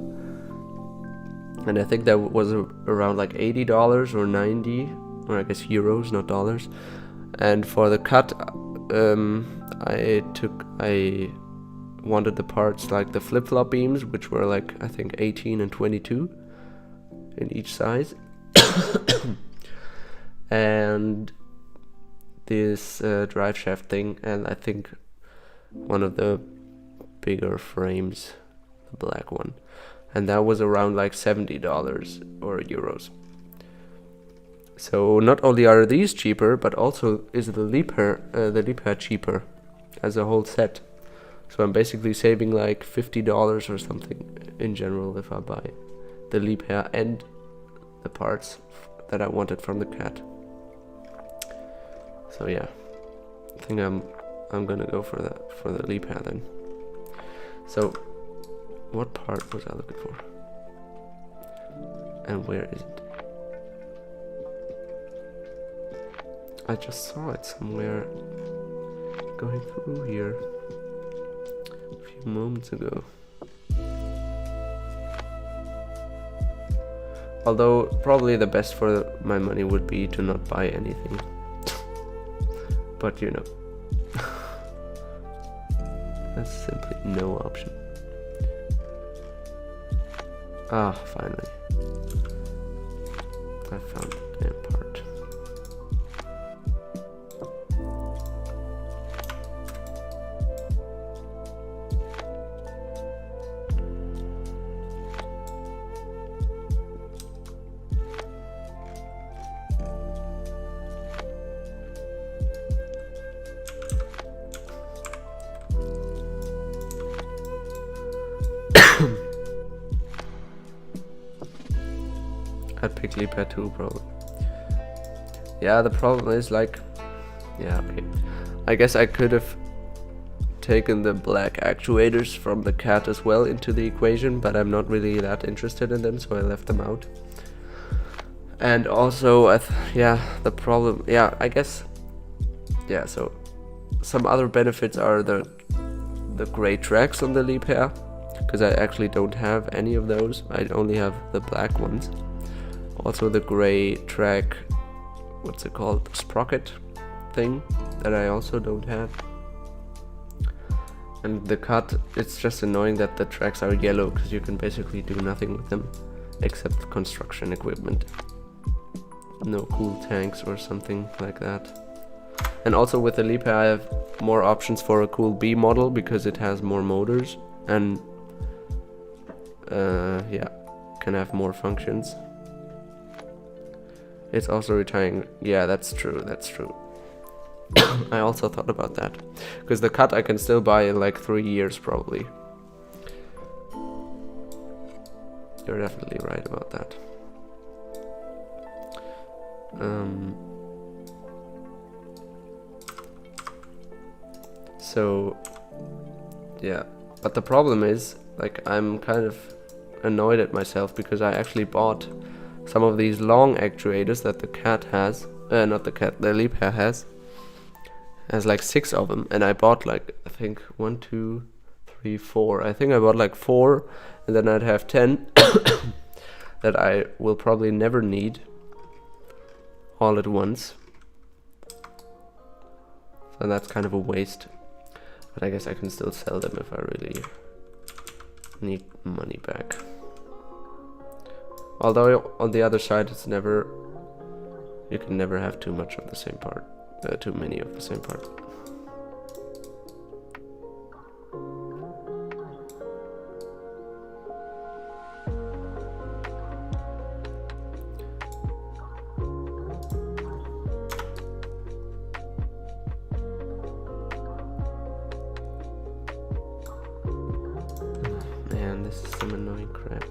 and I think that was around like $80 or 90, or I guess euros, not dollars. And for the cut, I wanted the parts like the flip-flop beams, which were like, I think 18 and 22 in each size, and this drive shaft thing, and I think one of the bigger frames, the black one, and that was around like $70 or euros. So not only are these cheaper, but also is the leap hair cheaper as a whole set. So I'm basically saving like $50 or something in general if I buy the leap hair and the parts that I wanted from the cat. So yeah, I think I'm gonna go for the leap hair then. So what part was I looking for? And where is it? I just saw it somewhere going through here a few moments ago. Although probably the best for my money would be to not buy anything. But you know, that's simply no option. Ah, finally. I found the damn part. I'd pick leap pair 2 probably. Yeah, the problem is like, yeah, okay. I guess I could have taken the black actuators from the cat as well into the equation, but I'm not really that interested in them, so I left them out. And also, yeah, the problem, yeah, I guess, yeah, so some other benefits are the gray tracks on the leap pair, because I actually don't have any of those. I only have the black ones. Also the gray track, what's it called, sprocket thing, that I also don't have. And the cut, it's just annoying that the tracks are yellow, because you can basically do nothing with them except construction equipment. No cool tanks or something like that. And also with the leap pair I have more options for a cool B model, because it has more motors and yeah, can have more functions. It's also retiring. Yeah, that's true, that's true. I also thought about that, because the cut I can still buy in like 3 years probably. You're definitely right about that. So yeah, but the problem is, like, I'm kind of annoyed at myself because I actually bought some of these long actuators that the cat has, not the cat, the leap pair has like 6 of them, and I bought like, I think 1, 2, 3, 4. I think I bought like 4, and then I'd have 10 that I will probably never need all at once. So that's kind of a waste. But I guess I can still sell them if I really need money back. Although on the other side, it's never, you can never have too much of the same part, too many of the same part. Man, this is some annoying crap.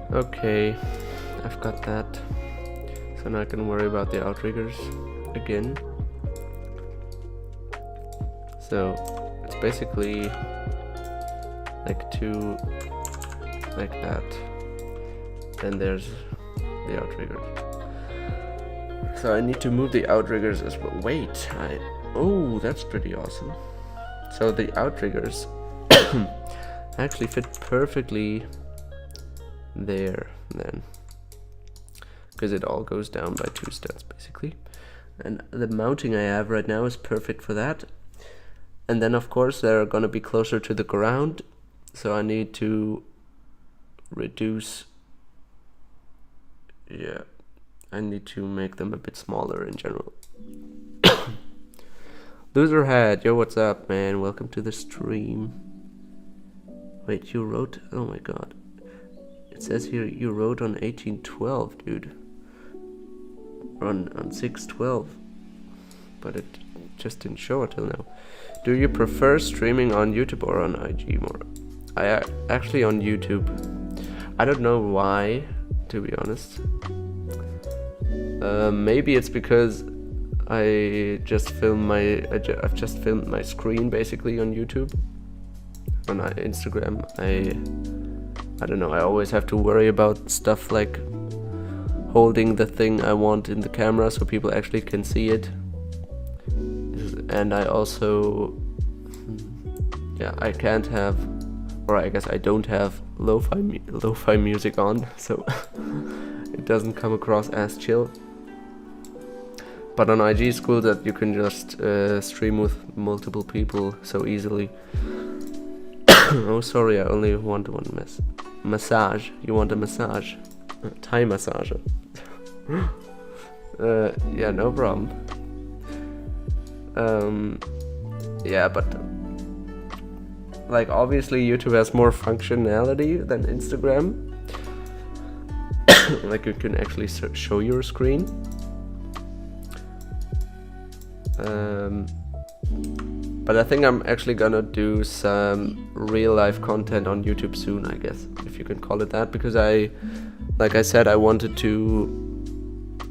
Okay, I've got that. So now I can worry about the Outriggers again. So it's basically like 2 like that. Then there's the Outriggers. So I need to move the Outriggers as well. Wait, oh, that's pretty awesome. So the Outriggers actually fit perfectly there then, because it all goes down by 2 studs basically. and the mounting I have right now is perfect for that. And then of course they're gonna be closer to the ground, so I need to reduce, yeah, I need to make them a bit smaller in general. Loserhead, yo, what's up, man? Welcome to the stream. Wait, you wrote, oh my god, it says here you wrote on 1812, dude, or on 612, but it just didn't show it till now. Do you prefer streaming on YouTube or on IG more? I actually on YouTube. I don't know why, to be honest. Maybe it's because I've just filmed my screen basically on YouTube. On Instagram, I don't know. I always have to worry about stuff like holding the thing I want in the camera so people actually can see it. And I also, yeah, I can't have, or I guess I don't have lo-fi music on, so it doesn't come across as chill. But on IG it's cool that you can just stream with multiple people so easily. Oh, sorry, I only want one massage. You want a massage? Thai massage. Yeah, no problem. Yeah, but like obviously YouTube has more functionality than Instagram. Like you can actually show your screen. But I think I'm actually gonna do some real life content on YouTube soon, I guess, if you can call it that, because like I said, I wanted to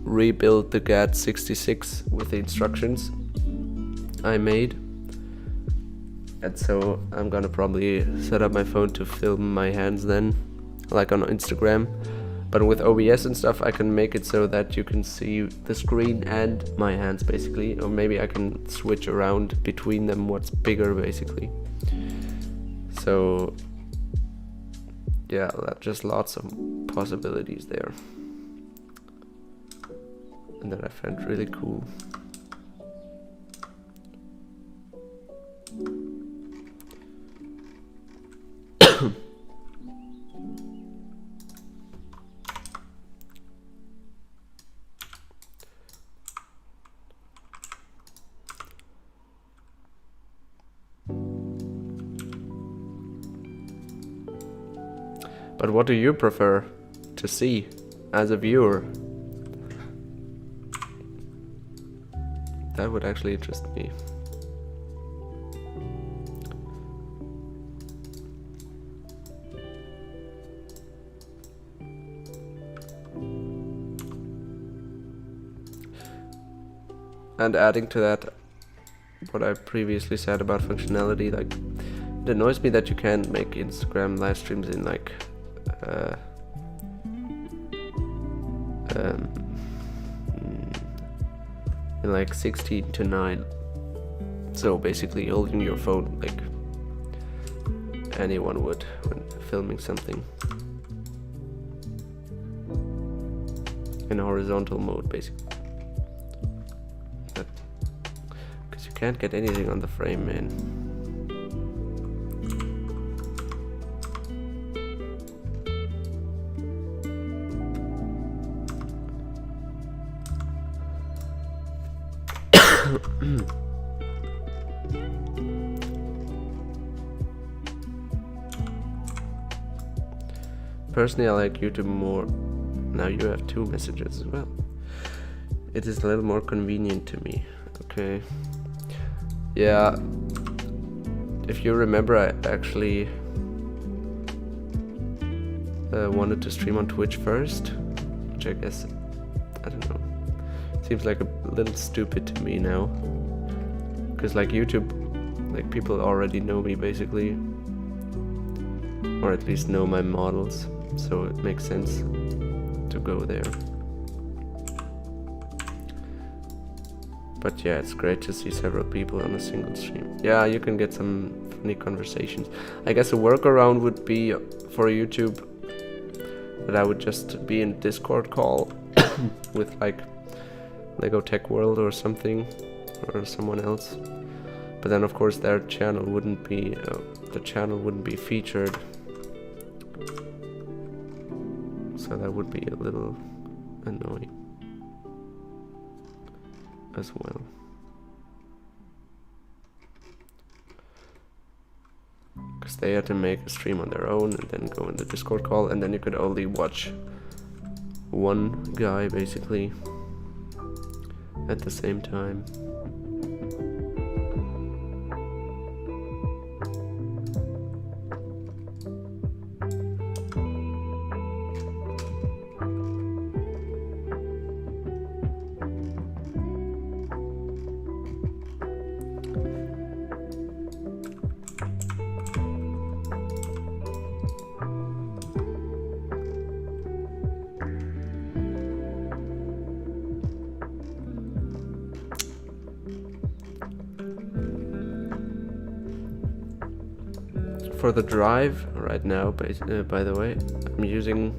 rebuild the KrAZ-255 with the instructions I made. And so I'm gonna probably set up my phone to film my hands then, like on Instagram. But with OBS and stuff, I can make it so that you can see the screen and my hands basically, or maybe I can switch around between them what's bigger basically. So yeah, just lots of possibilities there, and that I found really cool. But what do you prefer to see as a viewer? That would actually interest me. And adding to that, what I previously said about functionality, like it annoys me that you can't make Instagram live streams in like in like 16:9. So basically holding your phone like anyone would when filming something in horizontal mode basically. Because you can't get anything on the frame, man. Personally, I like YouTube more. Now you have 2 messages as well. It is a little more convenient to me. Okay. Yeah. If you remember, I actually wanted to stream on Twitch first, which I guess, I don't know, seems like a little stupid to me now. Because like YouTube, like people already know me basically, or at least know my models, so it makes sense to go there. But yeah, it's great to see several people on a single stream. Yeah, you can get some funny conversations. I guess a workaround would be for YouTube that I would just be in a Discord call with like Lego Tech World or something, or someone else. But then of course their channel wouldn't be featured. So that would be a little annoying as well. Because they had to make a stream on their own and then go in the Discord call, and then you could only watch one guy basically at the same time. For the drive right now, by the way, I'm using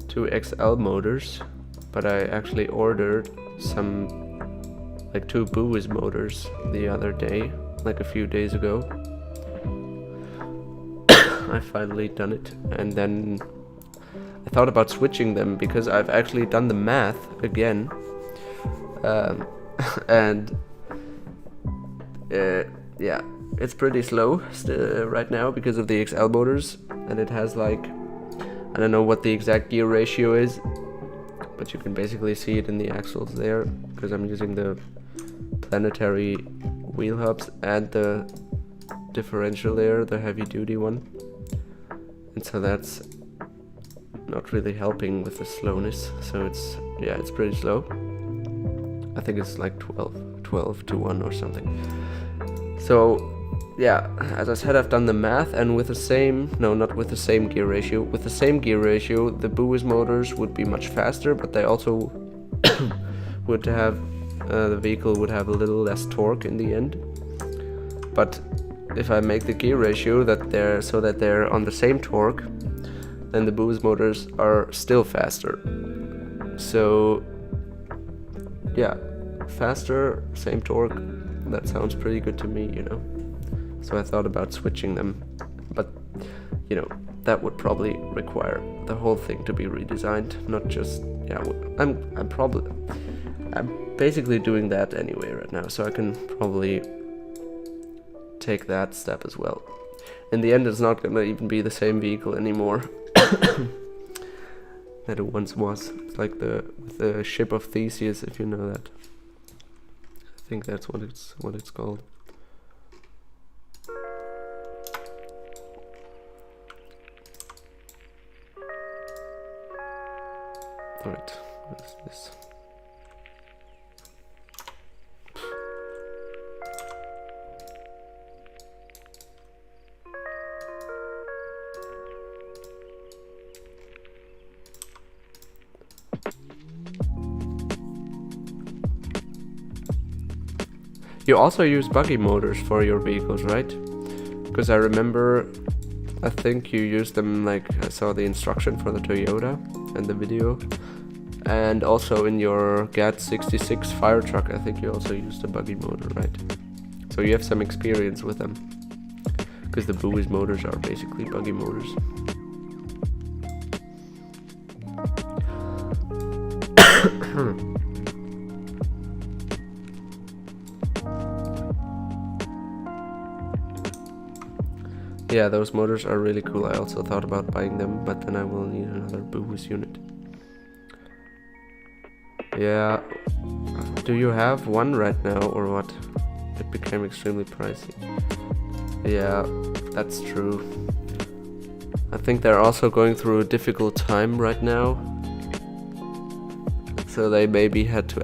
2 XL motors, but I actually ordered some, like 2 Buies motors the other day, like a few days ago. I finally done it, and then I thought about switching them because I've actually done the math again, and yeah. It's pretty slow right now because of the XL motors, and it has like, I don't know what the exact gear ratio is, but you can basically see it in the axles there, because I'm using the planetary wheel hubs and the differential there, the heavy duty one, and so that's not really helping with the slowness. So it's, yeah, it's pretty slow. I think it's like 12 to 1 or something. So yeah, as I said, I've done the math, and with the same, no, not with the same gear ratio, with the same gear ratio, the Buies motors would be much faster, but they also would have, the vehicle would have a little less torque in the end. But if I make the gear ratio that they're on the same torque, then the Buies motors are still faster. So yeah, faster, same torque, that sounds pretty good to me, you know. So I thought about switching them, but you know, that would probably require the whole thing to be redesigned, not just, yeah, I'm basically doing that anyway right now, so I can probably take that step as well. In the end, it's not gonna even be the same vehicle anymore that it once was. It's like the ship of Theseus, if you know that. I think that's what it's called. Alright, what is this? You also use buggy motors for your vehicles, right? Because I remember, I think you used them, like I saw the instruction for the Toyota and the video. And also in your GAT66 fire truck, I think you also used a buggy motor, right? So you have some experience with them. Because the Buies motors are basically buggy motors. Yeah, those motors are really cool. I also thought about buying them, but then I will need another Buies unit. Yeah, do you have one right now or what? It became extremely pricey. Yeah, that's true. I think they're also going through a difficult time right now. So they maybe had to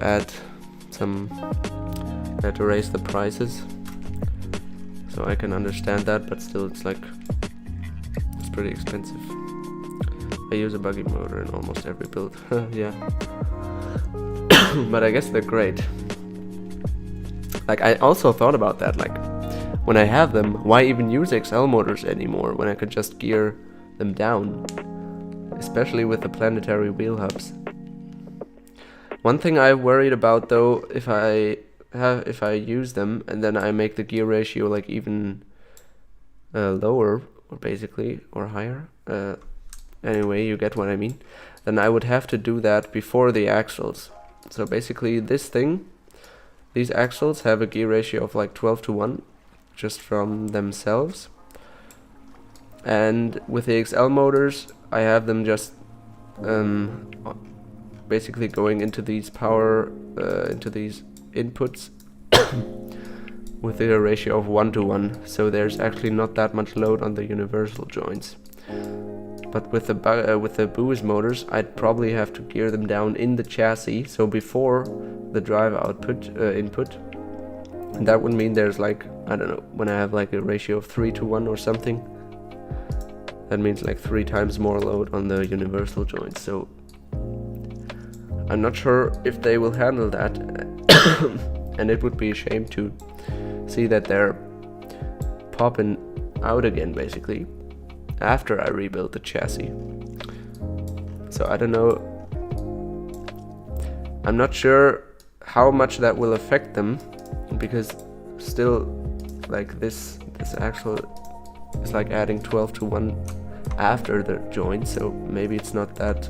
raise the prices. So I can understand that, but still it's pretty expensive. I use a buggy motor in almost every build. Yeah. But I guess they're great. Like, I also thought about that, like, when I have them, why even use XL motors anymore when I could just gear them down? Especially with the planetary wheel hubs. One thing I worried about though, if I use them and then I make the gear ratio like even lower, or basically, or higher, anyway, you get what I mean, then I would have to do that before the axles. So basically this thing, these axles have a gear ratio of like 12:1 just from themselves, and with the XL motors I have them just basically going into these power into these inputs with a ratio of 1:1, so there's actually not that much load on the universal joints. But with the boost motors, I'd probably have to gear them down in the chassis, so before the drive output input. And that would mean there's like, I don't know, when I have like a ratio of 3:1 or something, that means like 3 times more load on the universal joints. So I'm not sure if they will handle that, and it would be a shame to see that they're popping out again basically after I rebuild the chassis. So I don't know, I'm not sure how much that will affect them, because still like this axle is like adding 12:1 after the joint, so maybe it's not that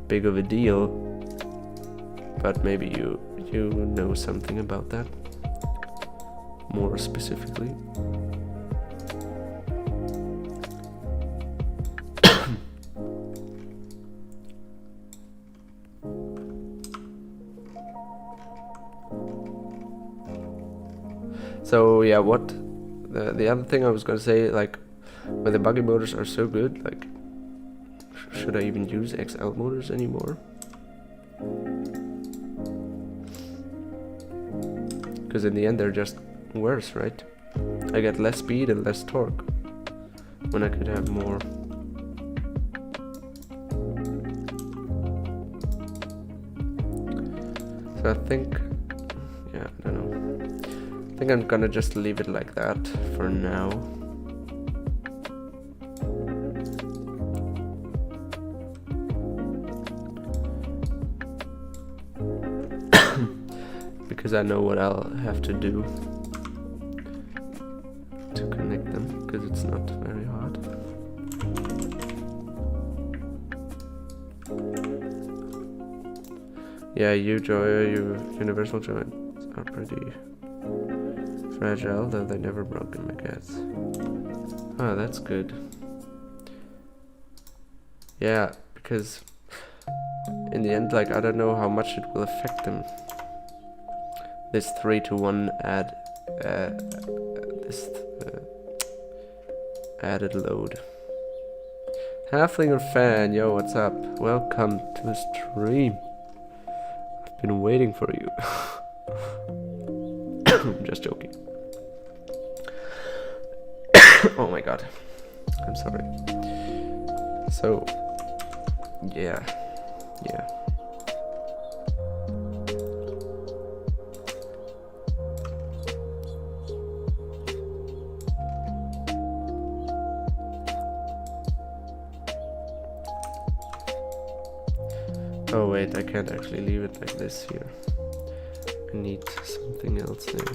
big of a deal, but maybe you know something about that more specifically. So yeah, what the other thing I was gonna say, like when the buggy motors are so good, like should I even use XL motors anymore? Because in the end they're just worse, right? I get less speed and less torque when I could have more. So I think, yeah, I don't know. I think I'm gonna just leave it like that for now. Because I know what I'll have to do to connect them, because it's not very hard. Yeah, your universal joints are pretty fragile, though they never broke in my cats. Oh, that's good. Yeah, because in the end, like, I don't know how much it will affect them. This 3:1 added load. Halflinger fan, yo, what's up? Welcome to the stream. I've been waiting for you. I'm just joking. Oh my god. I'm sorry. So, yeah. Oh wait, I can't actually leave it like this here. I need something else there.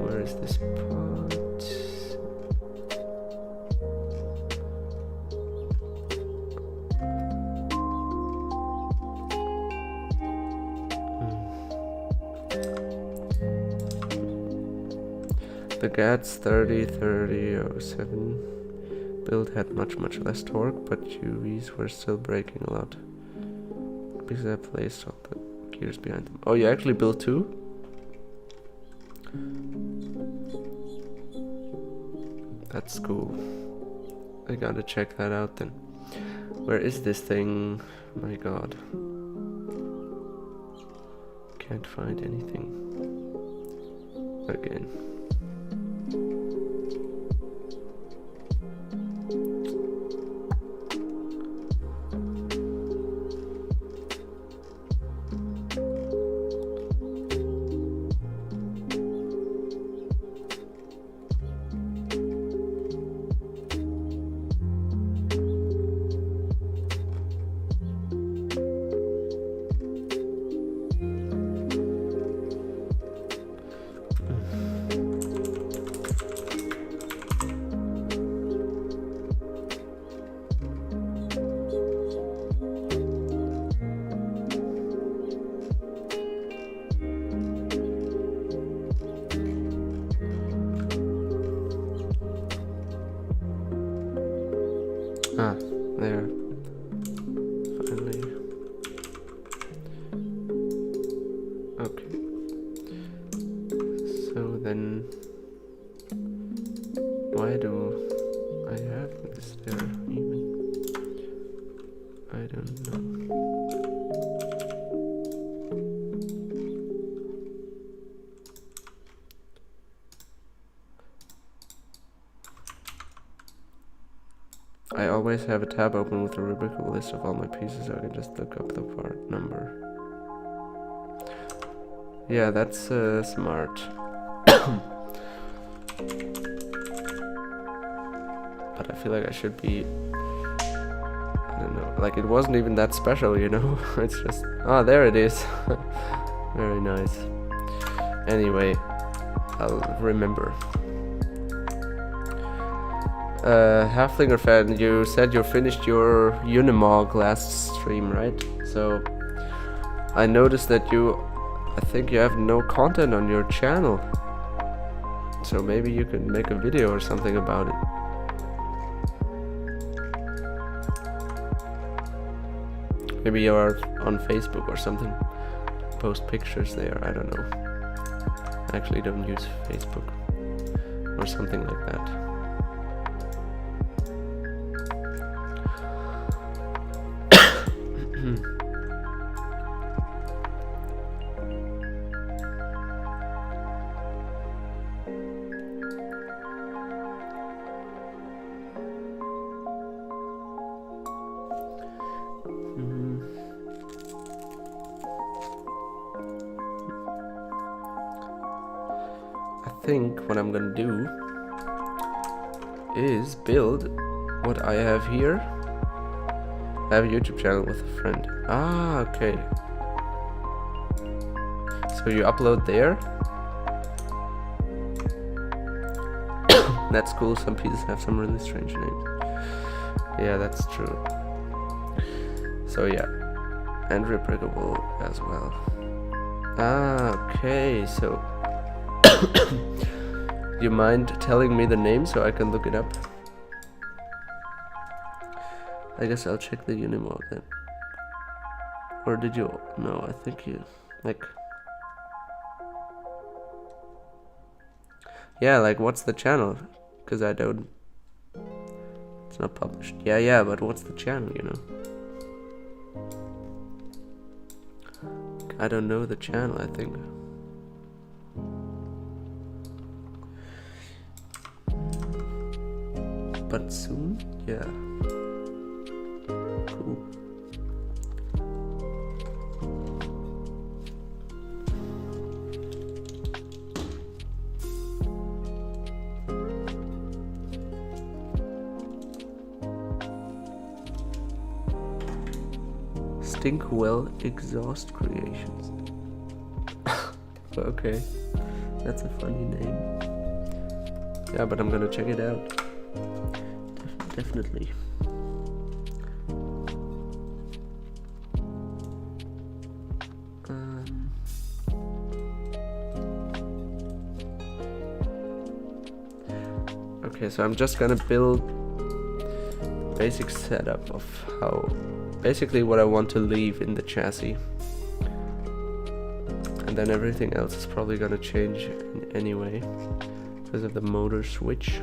Where is this part? The GATS 3007 build had much less torque, but UVs were still braking a lot because I placed all the gears behind them. Oh, you actually built two? That's cool. I gotta check that out then. Where is this thing? My god. Can't find anything. Again. Ah, there. Finally. Okay. So then, why do I have this there even? I don't know. I always have a tab open with a rubricable list of all my pieces, so I can just look up the part number. Yeah, that's smart. But I feel like I should be, I don't know, like it wasn't even that special, you know? It's just, ah, there it is. Very nice. Anyway, I'll remember. Halflinger fan, you said you finished your Unimog last stream, right? So I noticed that I think you have no content on your channel. So maybe you could make a video or something about it. Maybe you are on Facebook or something. Post pictures there, I don't know. I actually don't use Facebook. Or something like that. I think what I'm gonna do is build what I have here. I have a YouTube channel with a friend. Ah, okay. So you upload there. That's cool. Some pieces have some really strange names. Yeah, that's true. So yeah, and replicable as well. Ah, okay. So you mind telling me the name so I can look it up? I guess I'll check the Unimog then. Or did you? No, I think you like. Yeah, like what's the channel? Because I don't. It's not published. Yeah, but what's the channel, you know? I don't know the channel, I think. But soon? Yeah. Cool. Stinkwell Exhaust Creations. Okay, that's a funny name. Yeah, but I'm gonna check it out. Definitely. Okay, so I'm just gonna build basic setup of how basically what I want to leave in the chassis, and then everything else is probably gonna change anyway because of the motor switch.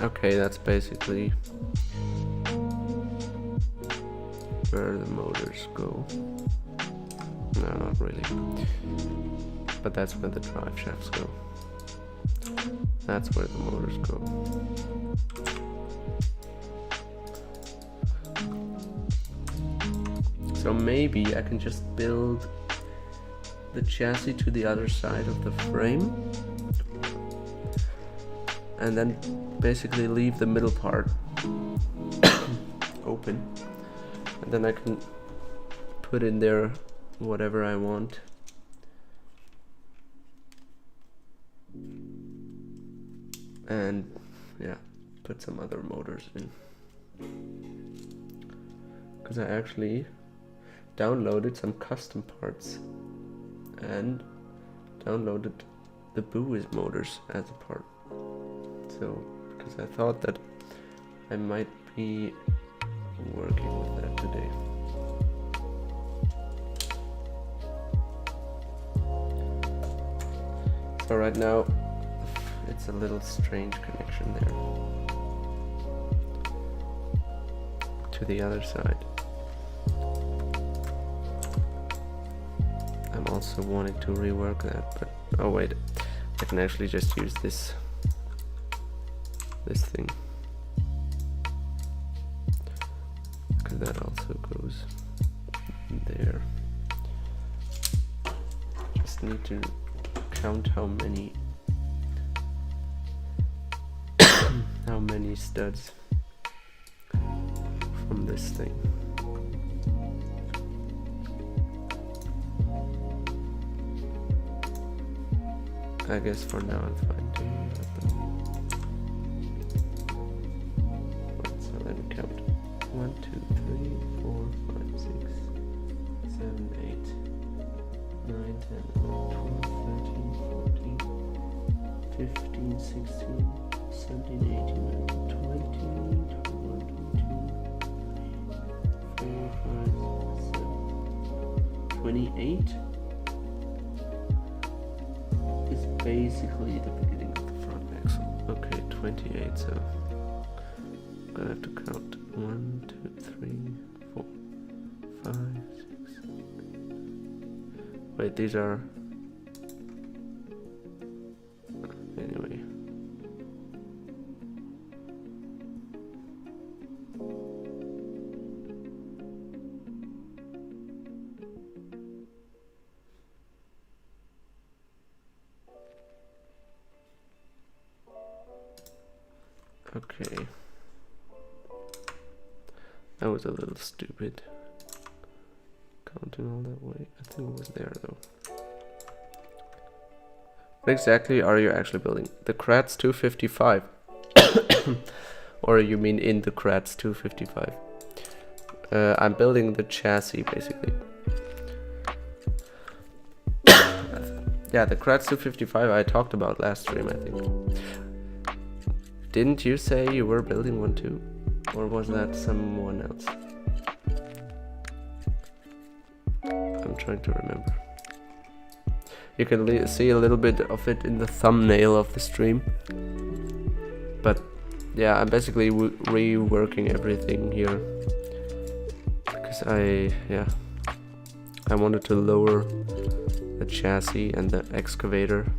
Okay, that's basically where the motors go. No, not really. But that's where the drive shafts go. That's where the motors go. So maybe I can just build the chassis to the other side of the frame and then basically leave the middle part open, and then I can put in there whatever I want. And yeah, put some other motors in, because I actually downloaded some custom parts and downloaded the buoys motors as a part. So because I thought that I might be working with that today. So right now it's a little strange connection there to the other side. I'm also wanting to rework that, but oh wait, I can actually just use this thing, because that also goes there. Just need to count how many studs from this thing. I guess for now I'm fine doing that. So let me count. 1, 2, 3, 4, 5, 6, 7, 8, 9, 10, 11, 12, 13, 14, 15, 16, 17, 18, 19, 20, 21, 22, 4, 5, 7, 28 is basically the beginning of the front axle. Okay, 28, so I'm gonna have to count 1, 2, 3, 4, 5, 6. Wait, these are anyway. Okay, that was a little stupid, counting all that way. I think it was there though. What exactly are you actually building? The KrAZ-255? Or you mean in the KrAZ-255? I'm building the chassis basically. Yeah, the KrAZ-255 I talked about last stream, I think. Didn't you say you were building one too? Or was that someone else? I'm trying to remember. You can see a little bit of it in the thumbnail of the stream. But yeah, I'm basically reworking everything here. Because I wanted to lower the chassis and the excavator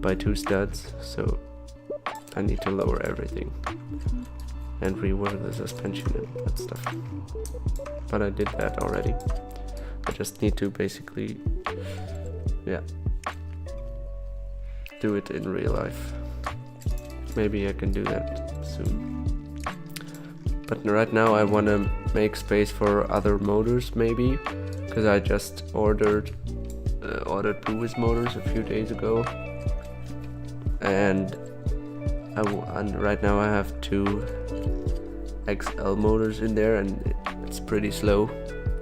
by 2 studs. So I need to lower everything and rework the suspension and that stuff. But I did that already. I just need to basically, yeah, do it in real life. Maybe I can do that soon. But right now I want to make space for other motors maybe, because I just ordered buoys motors a few days ago, and right now I have 2 XL motors in there, and it's pretty slow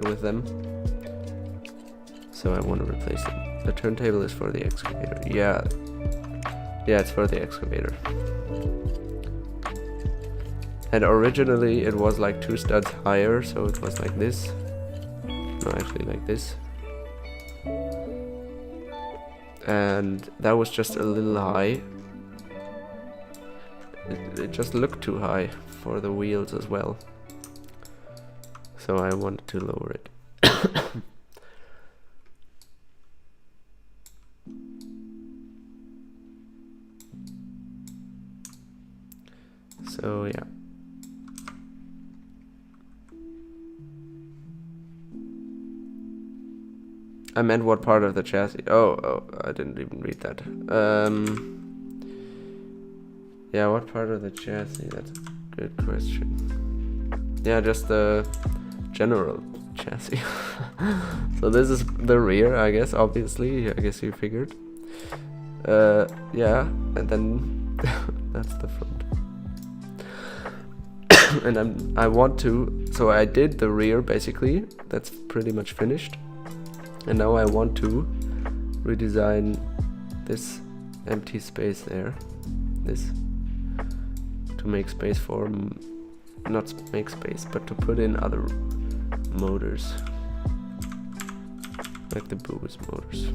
with them. So I want to replace them. The turntable is for the excavator. Yeah, it's for the excavator. And originally it was like 2 studs higher, so it was like this. No, actually like this. And that was just a little high. It just looked too high for the wheels as well. So I wanted to lower it. So yeah. I meant what part of the chassis. Oh, I didn't even read that. Yeah, what part of the chassis? That's a good question. Yeah, just the general chassis. So this is the rear, I guess, obviously. I guess you figured. Yeah, and then that's the front. And I want to, so I did the rear basically. That's pretty much finished. And now I want to redesign this empty space there. This. To make space for, not make space, but to put in other motors. Like the boost motors.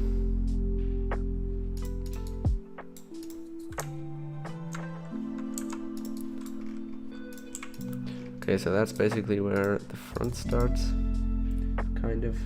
Okay, so that's basically where the front starts, kind of.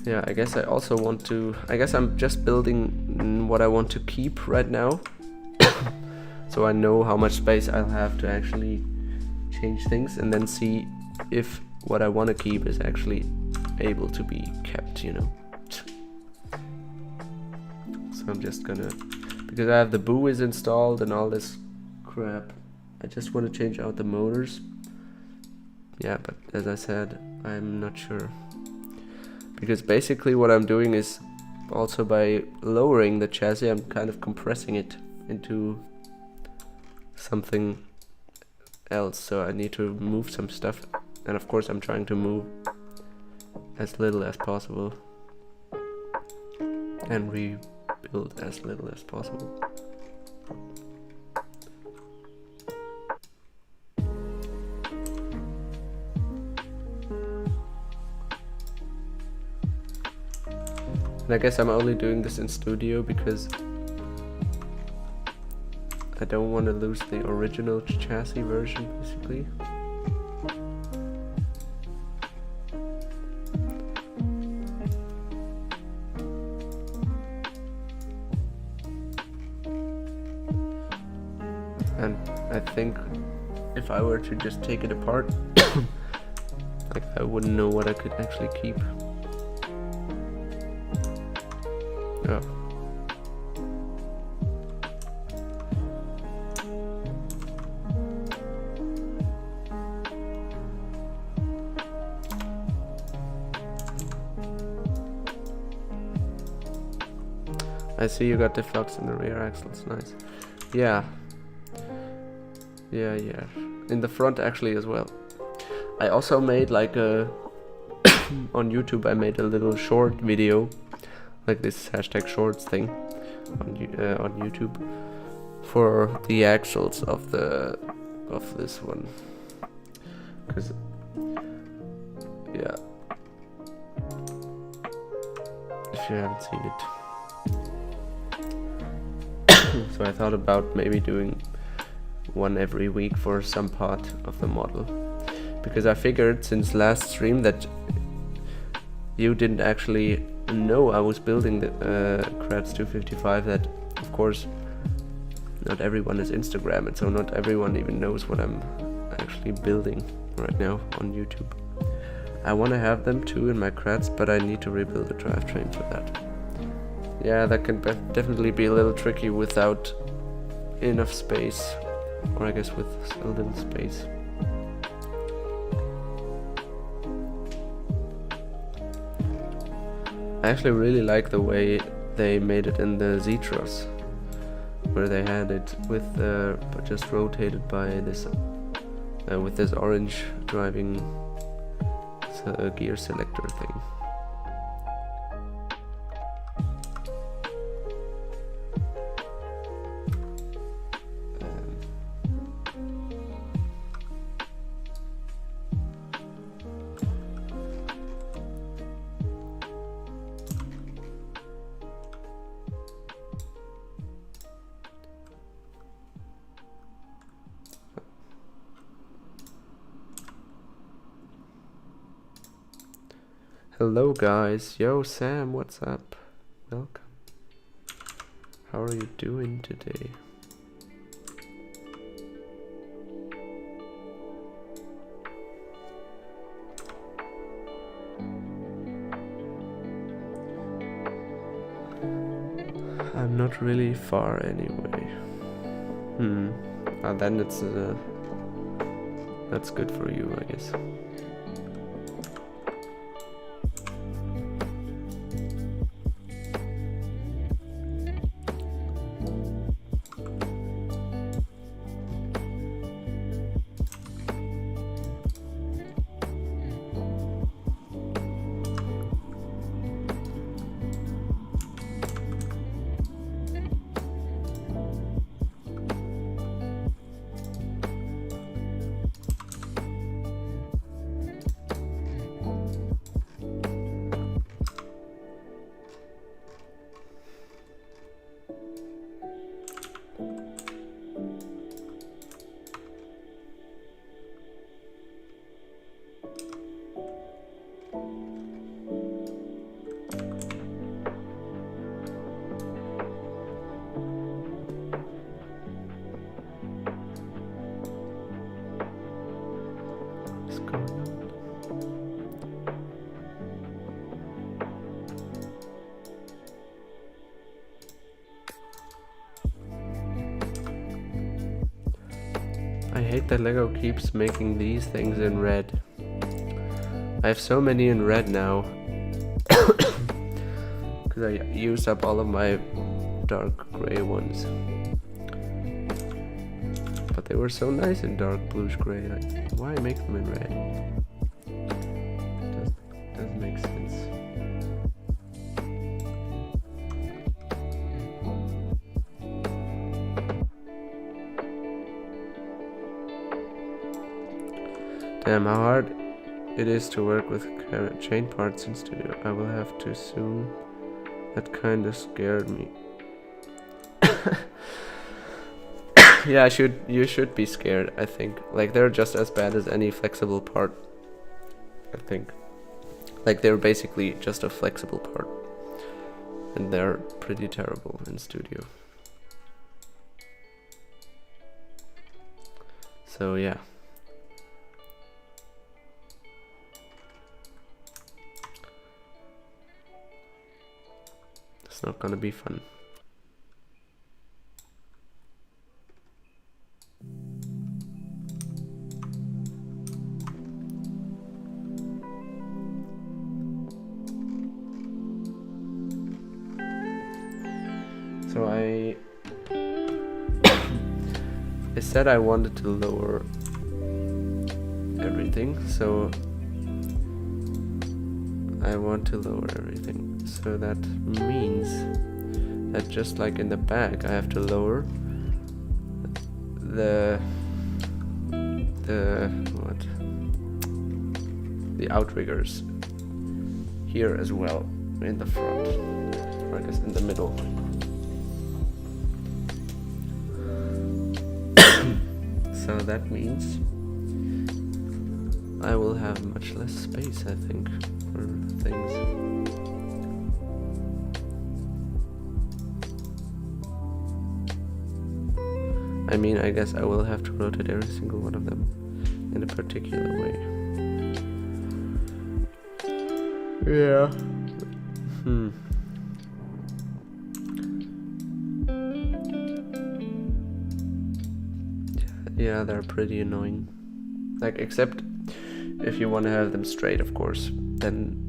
Yeah, I guess I also want to, I guess I'm just building what I want to keep right now. So I know how much space I'll have to actually change things and then see if what I want to keep is actually able to be kept, you know. So I'm just gonna, because I have the buoys installed and all this crap, I just want to change out the motors. Yeah, but as I said, I'm not sure. Because basically what I'm doing is also by lowering the chassis, I'm kind of compressing it into something else. So I need to move some stuff. And of course I'm trying to move as little as possible. And rebuild as little as possible. And I guess I'm only doing this in studio because I don't want to lose the original chassis version, basically. And I think if I were to just take it apart, like I wouldn't know what I could actually keep. Oh. I see you got the flux in the rear axles, nice. Yeah. Yeah. In the front actually as well. I also made like a on YouTube I made a little short video, like this #shorts thing on YouTube for the axles of this one, because yeah, if you haven't seen it. So I thought about maybe doing one every week for some part of the model, because I figured since last stream that you didn't actually know I was building the KrAZ-255, that of course not everyone is Instagram, and so not everyone even knows what I'm actually building right now on YouTube. I want to have them too in my KrAZ, but I need to rebuild the drivetrain for that. Yeah, that can definitely be a little tricky without enough space, or I guess with a little space. I actually really like the way they made it in the Z-Truss, where they had it with just rotated by this with this orange driving gear selector thing. Hello guys, yo Sam, what's up? Welcome. How are you doing today? I'm not really far anyway. Then it's that's good for you, I guess. I hate that Lego keeps making these things in red. I have so many in red now because I used up all of my dark gray ones. But they were so nice in dark bluish gray. Like, why make them in red? Doesn't make sense. Damn, how hard it is to work with chain parts in studio. I will have to soon. That kinda scared me. Yeah, you should be scared, I think. Like, they're just as bad as any flexible part, I think. Like, they're basically just a flexible part. And they're pretty terrible in studio. So, yeah. It's not gonna be fun. So I said I wanted to lower everything, so I want to lower everything. So that means that just like in the back, I have to lower the outriggers here as well in the front, or I guess in the middle. So that means I will have much less space, I think, for things. I mean, I guess I will have to rotate every single one of them in a particular way. Yeah. Yeah, they're pretty annoying. Like, except if you want to have them straight, of course, then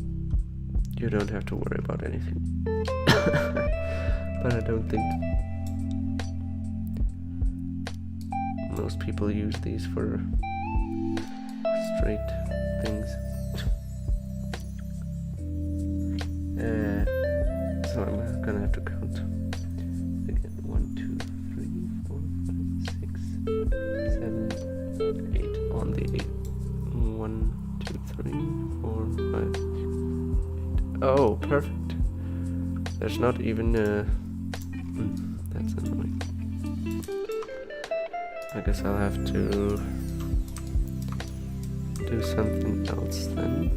you don't have to worry about anything. But I don't think most people use these for straight things. So I'm gonna have to count again. 1, 2, 3, 4, 5, 6, 7, 8 on the 8. 1, 2, 3, 4, 5, 6, 8. Oh, perfect. There's not even that's annoying. I guess I'll have to do something else then.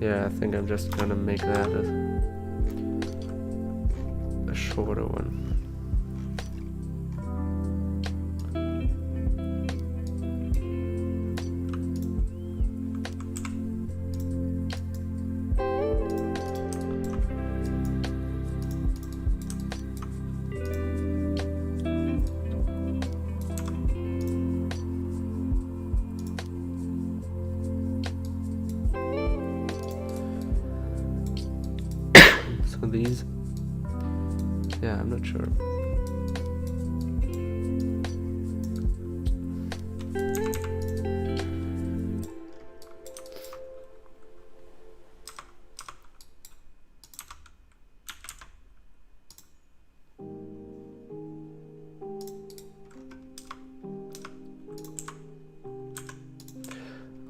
Yeah, I think I'm just gonna make that a shorter one. These, yeah, I'm not sure.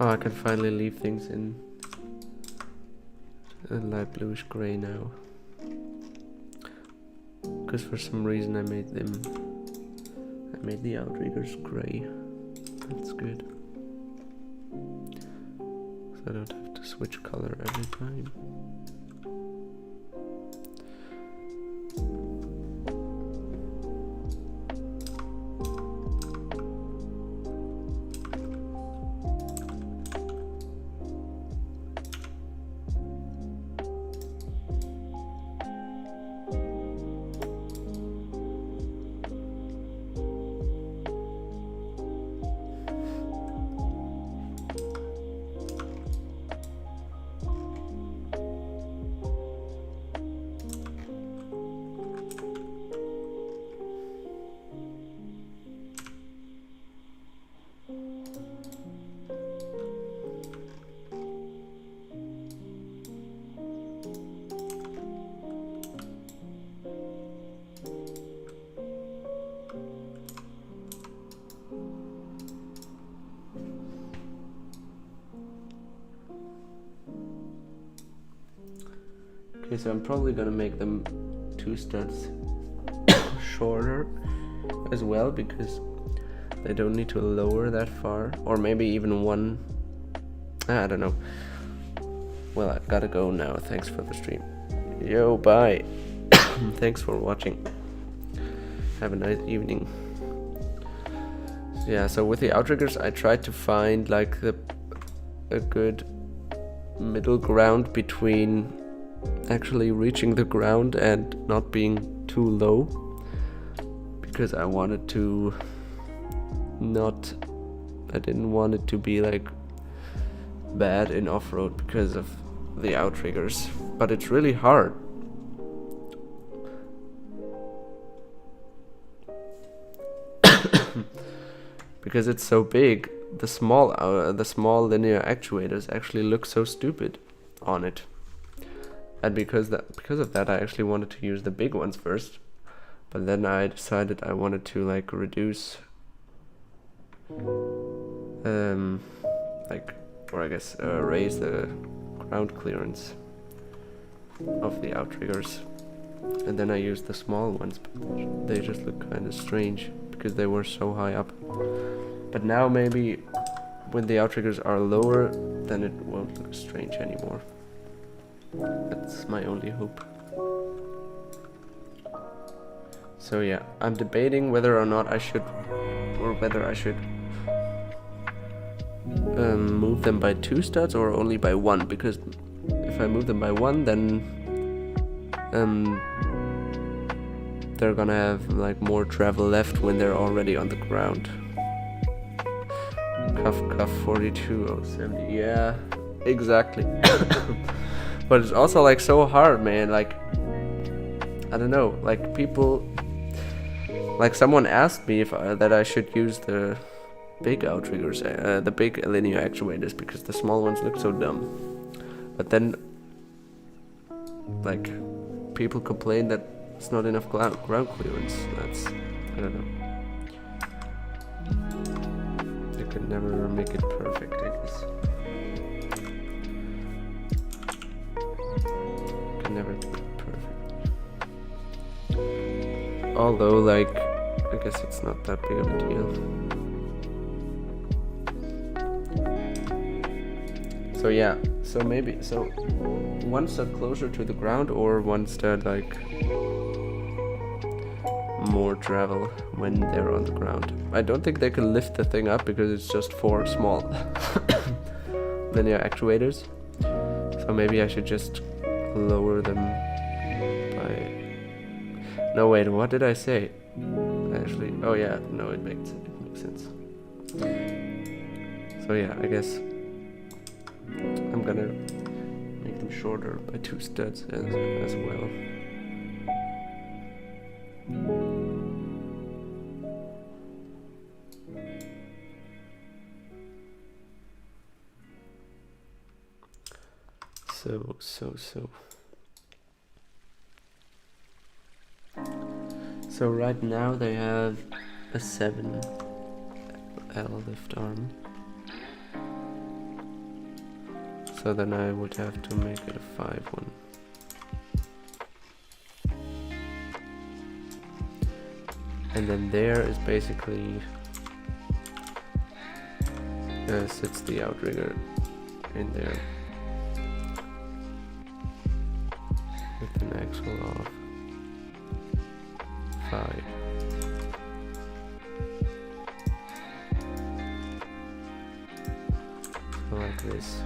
Oh, I can finally leave things in a light bluish gray now. Because for some reason I made the Outriggers gray. That's good. So I don't have to switch color every time. Okay, so I'm probably gonna make them 2 studs shorter as well, because they don't need to lower that far, or maybe even 1. I don't know. Well, I gotta go now. Thanks for the stream. Yo, bye. Thanks for watching. Have a nice evening. Yeah, so with the Outriggers I tried to find like a good middle ground between actually reaching the ground and not being too low, because I wanted to I didn't want it to be like bad in off-road because of the Outriggers, but it's really hard. Because it's so big, the small linear actuators actually look so stupid on it. And because of that, I actually wanted to use the big ones first, but then I decided I wanted to like reduce, raise the ground clearance of the Outriggers, and then I used the small ones, but they just look kind of strange because they were so high up. But now maybe when the Outriggers are lower, then it won't look strange anymore. That's my only hope. So yeah, I'm debating whether or not I should move them by 2 studs or only by 1, because if I move them by 1, then they're gonna have like more travel left when they're already on the ground. Cuff 42070, yeah, exactly. But it's also like so hard, man. Like, I don't know, like people Like someone asked me if that I should use the big outriggers, the big linear actuators, because the small ones look so dumb. But then, like, people complain that it's not enough ground clearance. That's, I don't know. They could never make it perfect, I guess. Can never do it perfect. Although, like, I guess it's not that big of a deal. So yeah, so maybe, so one step closer to the ground, or one step like more travel when they're on the ground. I don't think they can lift the thing up because it's just 4 small linear actuators. So maybe I should just lower them by... No, wait, what did I say? Actually, oh yeah, no, it makes sense. So yeah, I guess I'm gonna make them shorter by 2 studs as well. So right now they have a 7L lift arm. So then I would have to make it a 5 one. And then there is basically sits the outrigger in there with an axle of 5. So like this.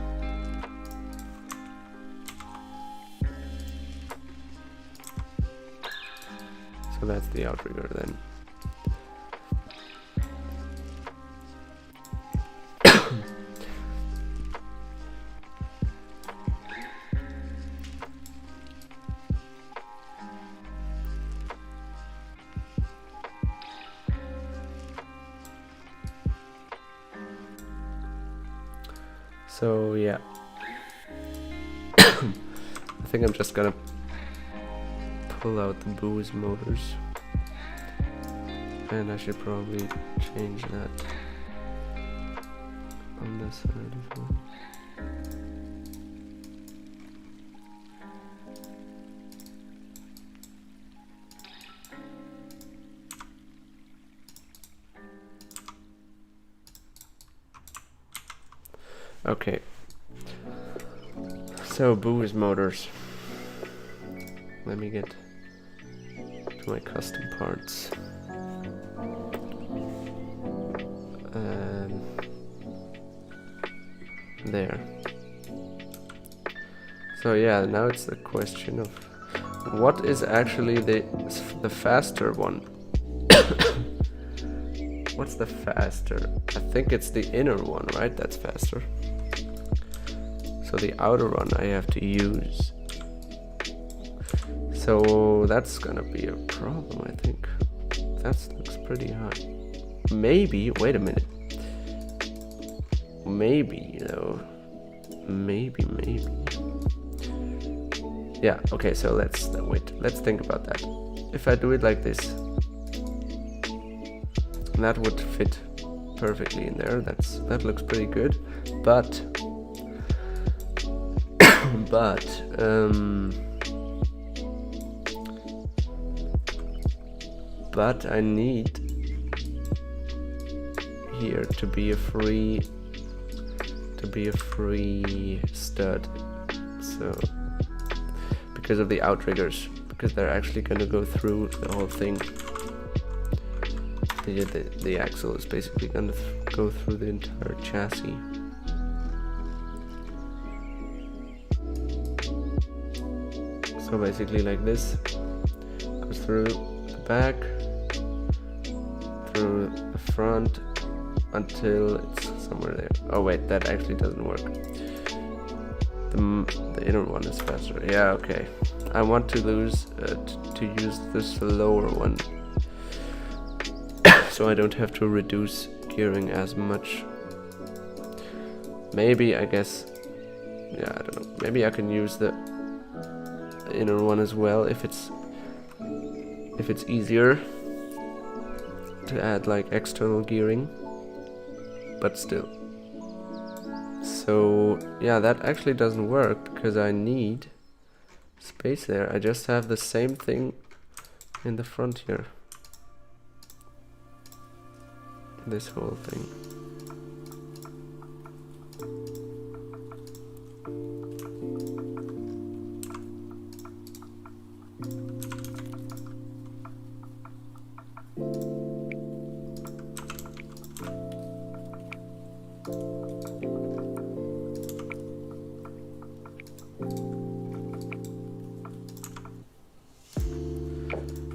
So that's the outrigger then. So yeah, I think I'm just gonna pull out the boost motors, and I should probably change that on this side as well. Okay, so boost motors. Let me get to my custom parts. There. So yeah, now it's the question of what is actually the faster one. What's the faster? I think it's the inner one, right? That's faster. So the outer one I have to use. So that's gonna be a problem, I think. That looks pretty high. Maybe, wait a minute. Maybe, though. Maybe. Yeah, okay, so let's think about that. If I do it like this, that would fit perfectly in there. That looks pretty good. But I need here to be a free stud. So because of the outriggers, because they're actually going to go through the whole thing. The axle is basically going to go through the entire chassis. So basically like this, goes through the back, through the front, until it's somewhere there. Oh wait, that actually doesn't work. The inner one is faster. Yeah, okay. I want to use this lower one. so I don't have to reduce gearing as much. Maybe, I guess, yeah, I don't know, maybe I can use the inner one as well if it's easier to add like external gearing, but still. So yeah, that actually doesn't work because I need space there. I just have the same thing in the front here. This whole thing.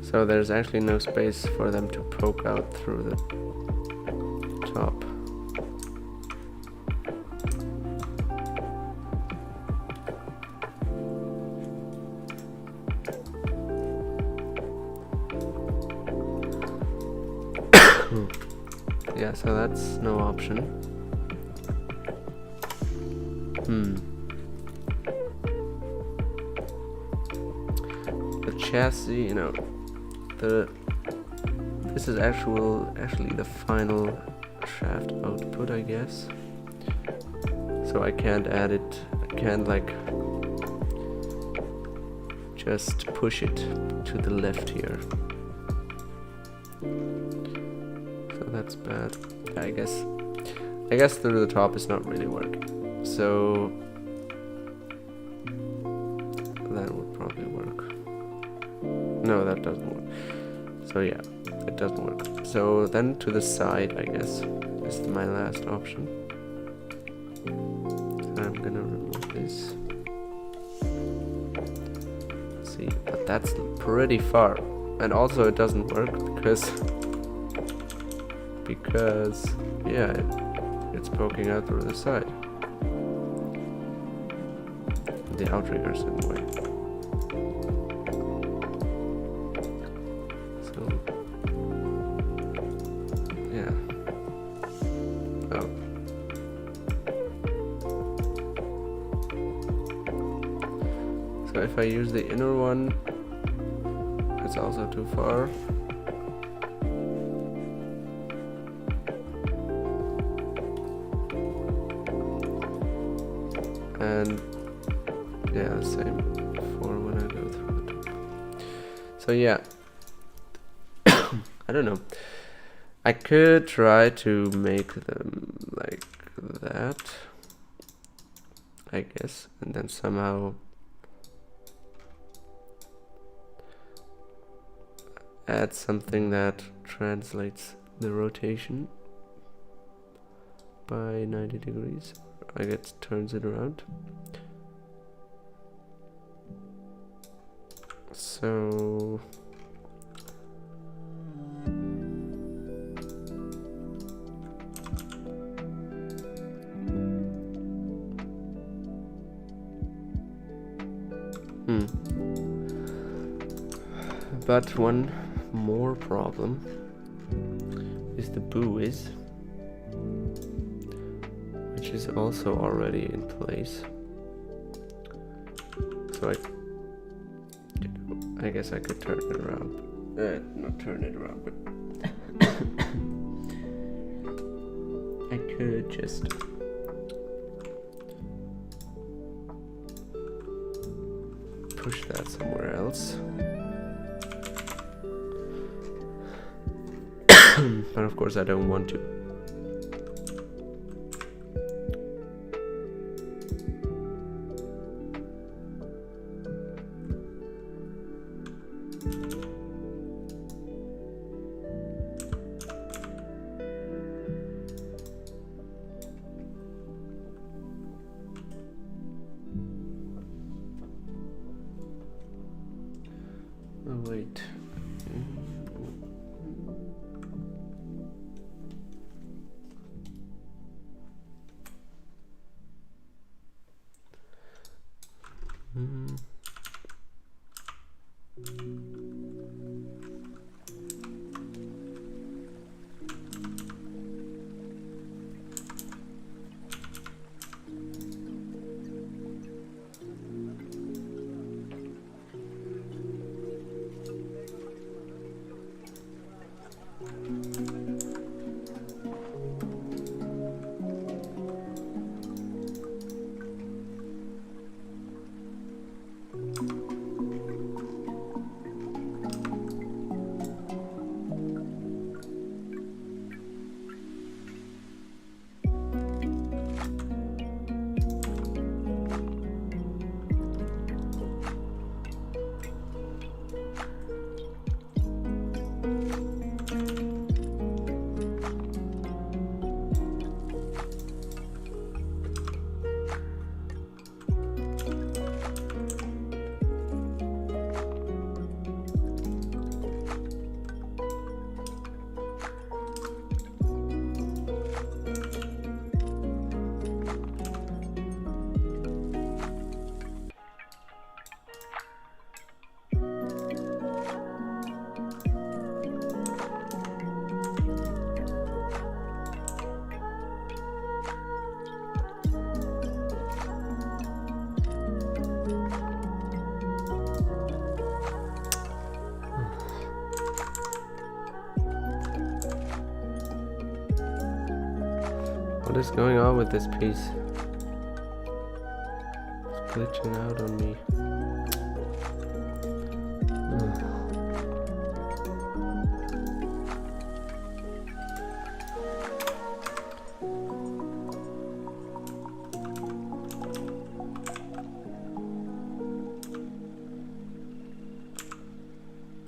So there's actually no space for them to poke out through the top. Yeah, so that's no option. The chassis, you know, this is actually the final shaft output, I guess. So I can't add it. I can't like just push it to the left here. So that's bad. I guess through the top is not really working. So that would probably work. No, that doesn't work. So yeah, it doesn't work. So then to the side, I guess, is my last option. I'm gonna remove this. Let's see, but that's pretty far. And also it doesn't work because yeah, it's poking out through the side. The outriggers in the way. So yeah. Oh. So if I use the inner one, it's also too far. And yeah, the same for when I go through the top. So yeah, I don't know. I could try to make them like that, I guess, and then somehow add something that translates the rotation by 90 degrees. I guess turns it around. So but one more problem is the buoys, which is also already in place. So I guess I could turn it around. Not turn it around, but I could just push that somewhere else. But of course I don't want to. Oh wait. What is going on with this piece? It's glitching out on me.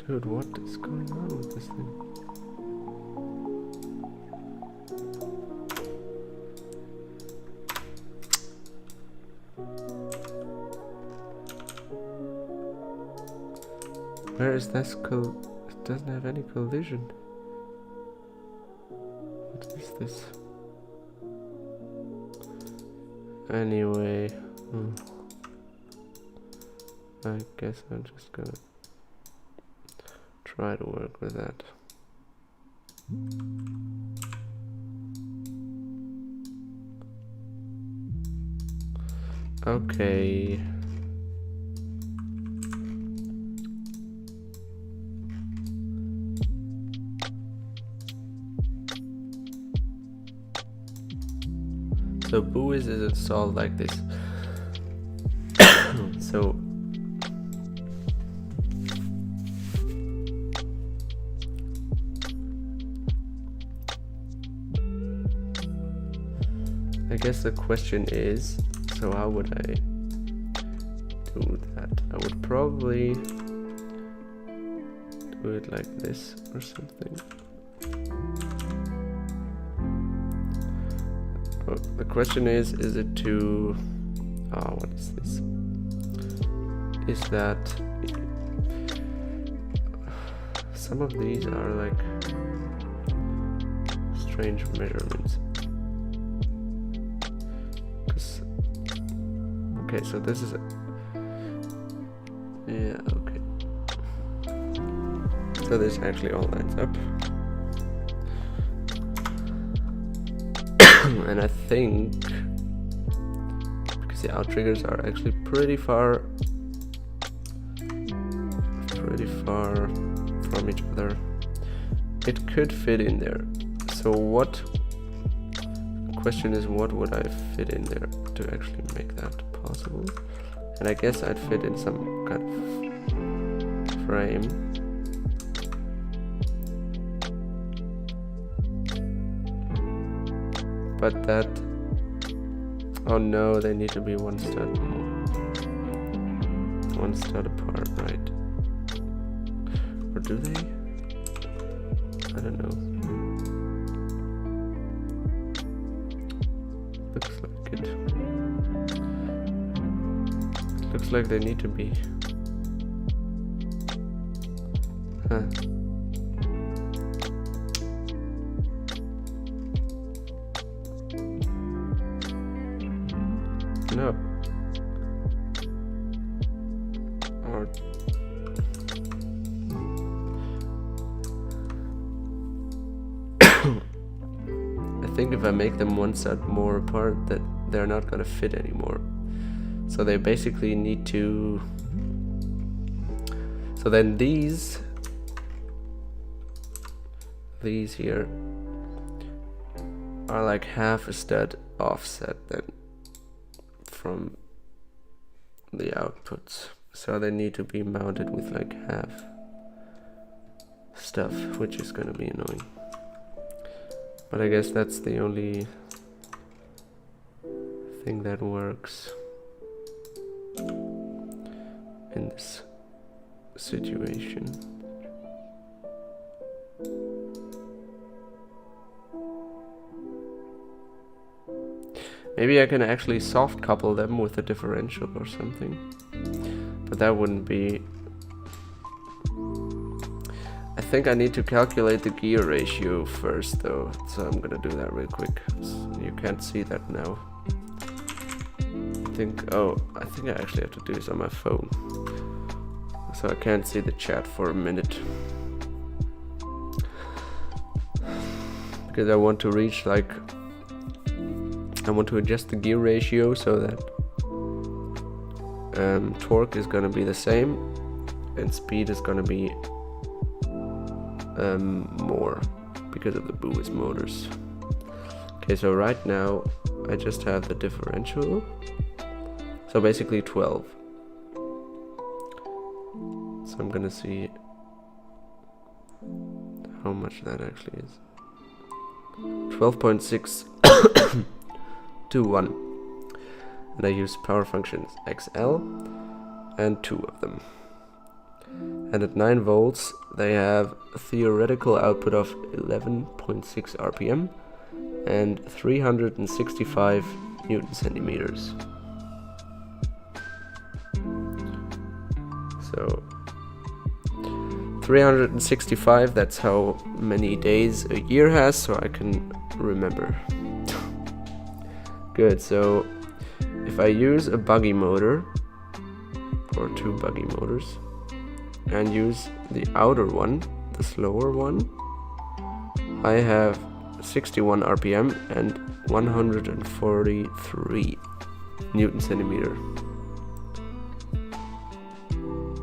Dude, what is going on with this thing? Where is this it doesn't have any collision. What is this? Anyway, I guess I'm just gonna try to work with that. Okay. So Buoys is installed like this. So I guess the question is, so how would I do that? I would probably do it like this or something. Oh, the question is it to... Oh, what is this? Is that... Some of these are like strange measurements. Okay, so this is a... Yeah, okay. So this actually all lines up. And I think, because the Outriggers are actually pretty far from each other, it could fit in there. So what, the question is, what would I fit in there to actually make that possible? And I guess I'd fit in some kind of frame. But that... Oh no, they need to be one stud apart, right? Or do they? I don't know. Looks like it. Looks like they need to be. Huh. No. Or I think if I make them one side more apart, that they're not gonna fit anymore. So they basically need to... So then these these here are like half a stud offset then from the outputs, so they need to be mounted with like half stuff, which is gonna be annoying. But I guess that's the only thing that works in this situation. Maybe I can actually soft couple them with a differential or something, but that wouldn't be... I think I need to calculate the gear ratio first though, so I'm gonna do that real quick. You can't see that now. I think I actually have to do this on my phone, so I can't see the chat for a minute. Because I want to reach like... I want to adjust the gear ratio so that torque is gonna be the same and speed is gonna be more because of the boost motors. Okay, so right now I just have the differential, so basically 12. So I'm gonna see how much that actually is. 12.6 to 1, and I use power functions XL and 2 of them. And at 9 volts they have a theoretical output of 11.6 RPM and 365 Newton centimeters. So 365, that's how many days a year has, so I can remember. Good, so if I use a buggy motor, or 2 buggy motors, and use the outer one, the slower one, I have 61 RPM and 143 Newton centimeter.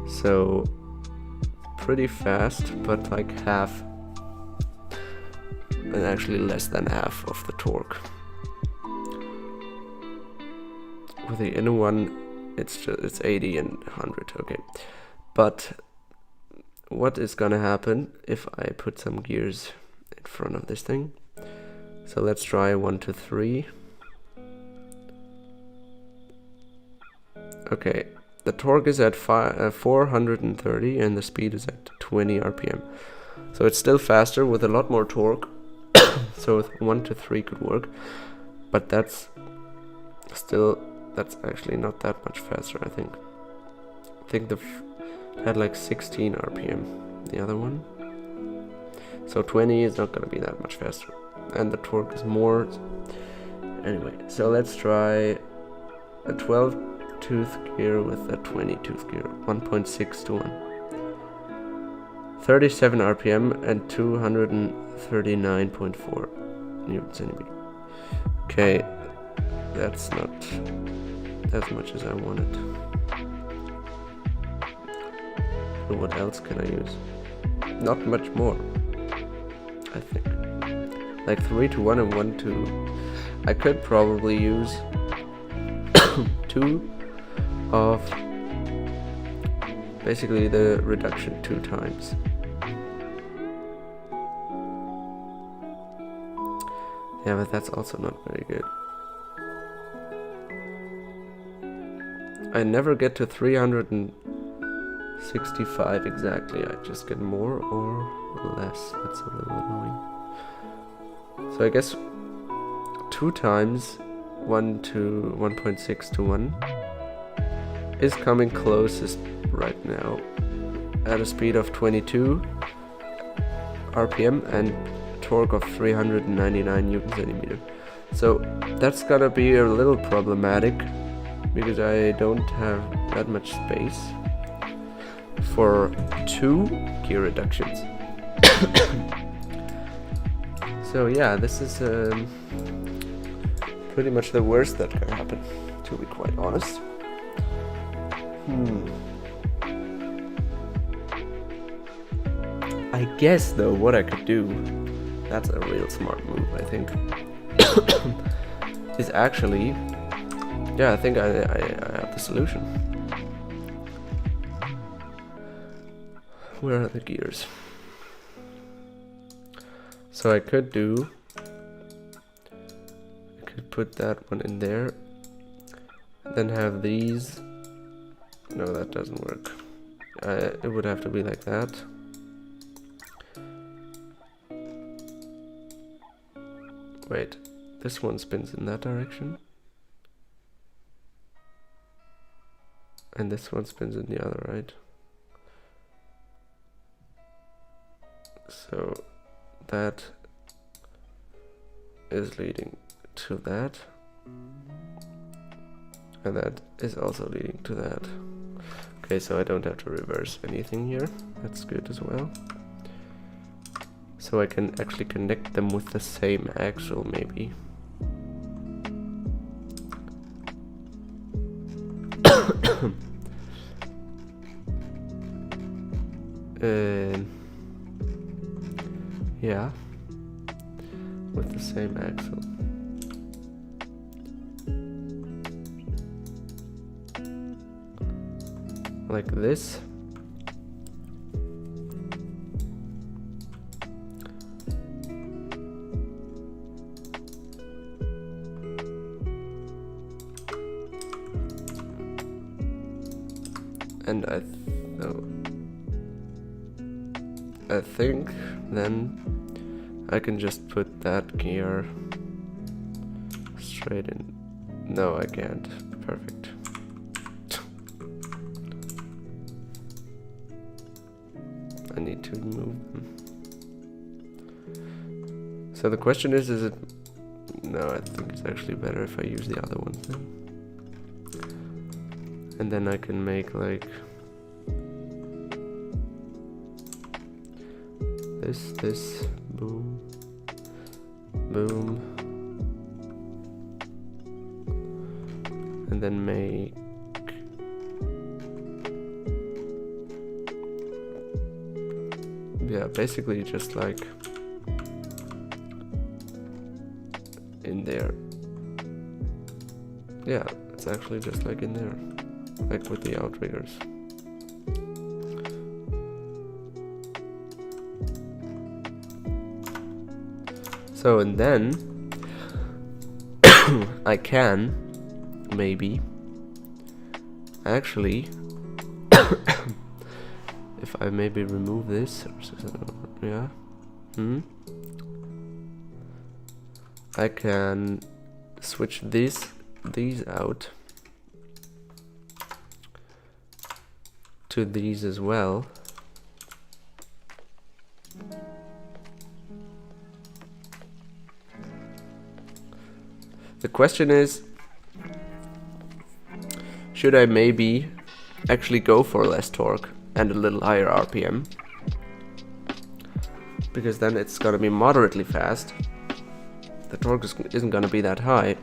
So pretty fast, but like half, and actually less than half of the torque. With the inner one, it's 80 and 100. Okay, but what is gonna happen if I put some gears in front of this thing? So let's try 1 to 3. Okay, the torque is at 430 and the speed is at 20 RPM. So it's still faster with a lot more torque. So 1 to 3 could work, but that's actually not that much faster. I think the had like 16 RPM, the other one. So 20 is not gonna be that much faster, and the torque is more. Anyway, so let's try a 12 tooth gear with a 20 tooth gear, 1.6 to 1. 37 RPM and 239.4 Newton centimeter. Okay, that's not as much as I wanted. So what else can I use? Not much more, I think. Like 3 to 1 and 1 to... I could probably use 2 of basically the reduction 2 times. Yeah, but that's also not very good. I never get to 365 exactly. I just get more or less. That's a little annoying. So I guess 2 times 1 to 1.6 to 1 is coming closest right now at a speed of 22 RPM and torque of 399 Newton centimeter. So that's gonna be a little problematic because I don't have that much space for 2 gear reductions. So yeah, this is pretty much the worst that can happen, to be quite honest. I guess though what I could do that's a real smart move, I think, is actually, yeah, I think I have the solution. Where are the gears? So I could put that one in there, then have these. No, that doesn't work. It would have to be like that. Wait, this one spins in that direction, and this one spins in the other, right? So that is leading to that, and that is also leading to that. Okay, so I don't have to reverse anything here. That's good as well. So I can actually connect them with the same axle, maybe. Yeah, with the same axle. Like this. And I think then I can just put that gear straight in. No, I can't. Perfect. I need to move them. So the question is it... No, I think it's actually better if I use the other one then. And then I can make like this, boom, boom, and then make basically just like in there. Yeah, it's actually just like in there, like with the Outriggers. So, and then I can maybe actually if I maybe remove this, yeah, I can switch these out to these as well. The question is, should I maybe actually go for less torque and a little higher RPM? Because then it's gonna be moderately fast. The torque isn't gonna be that high,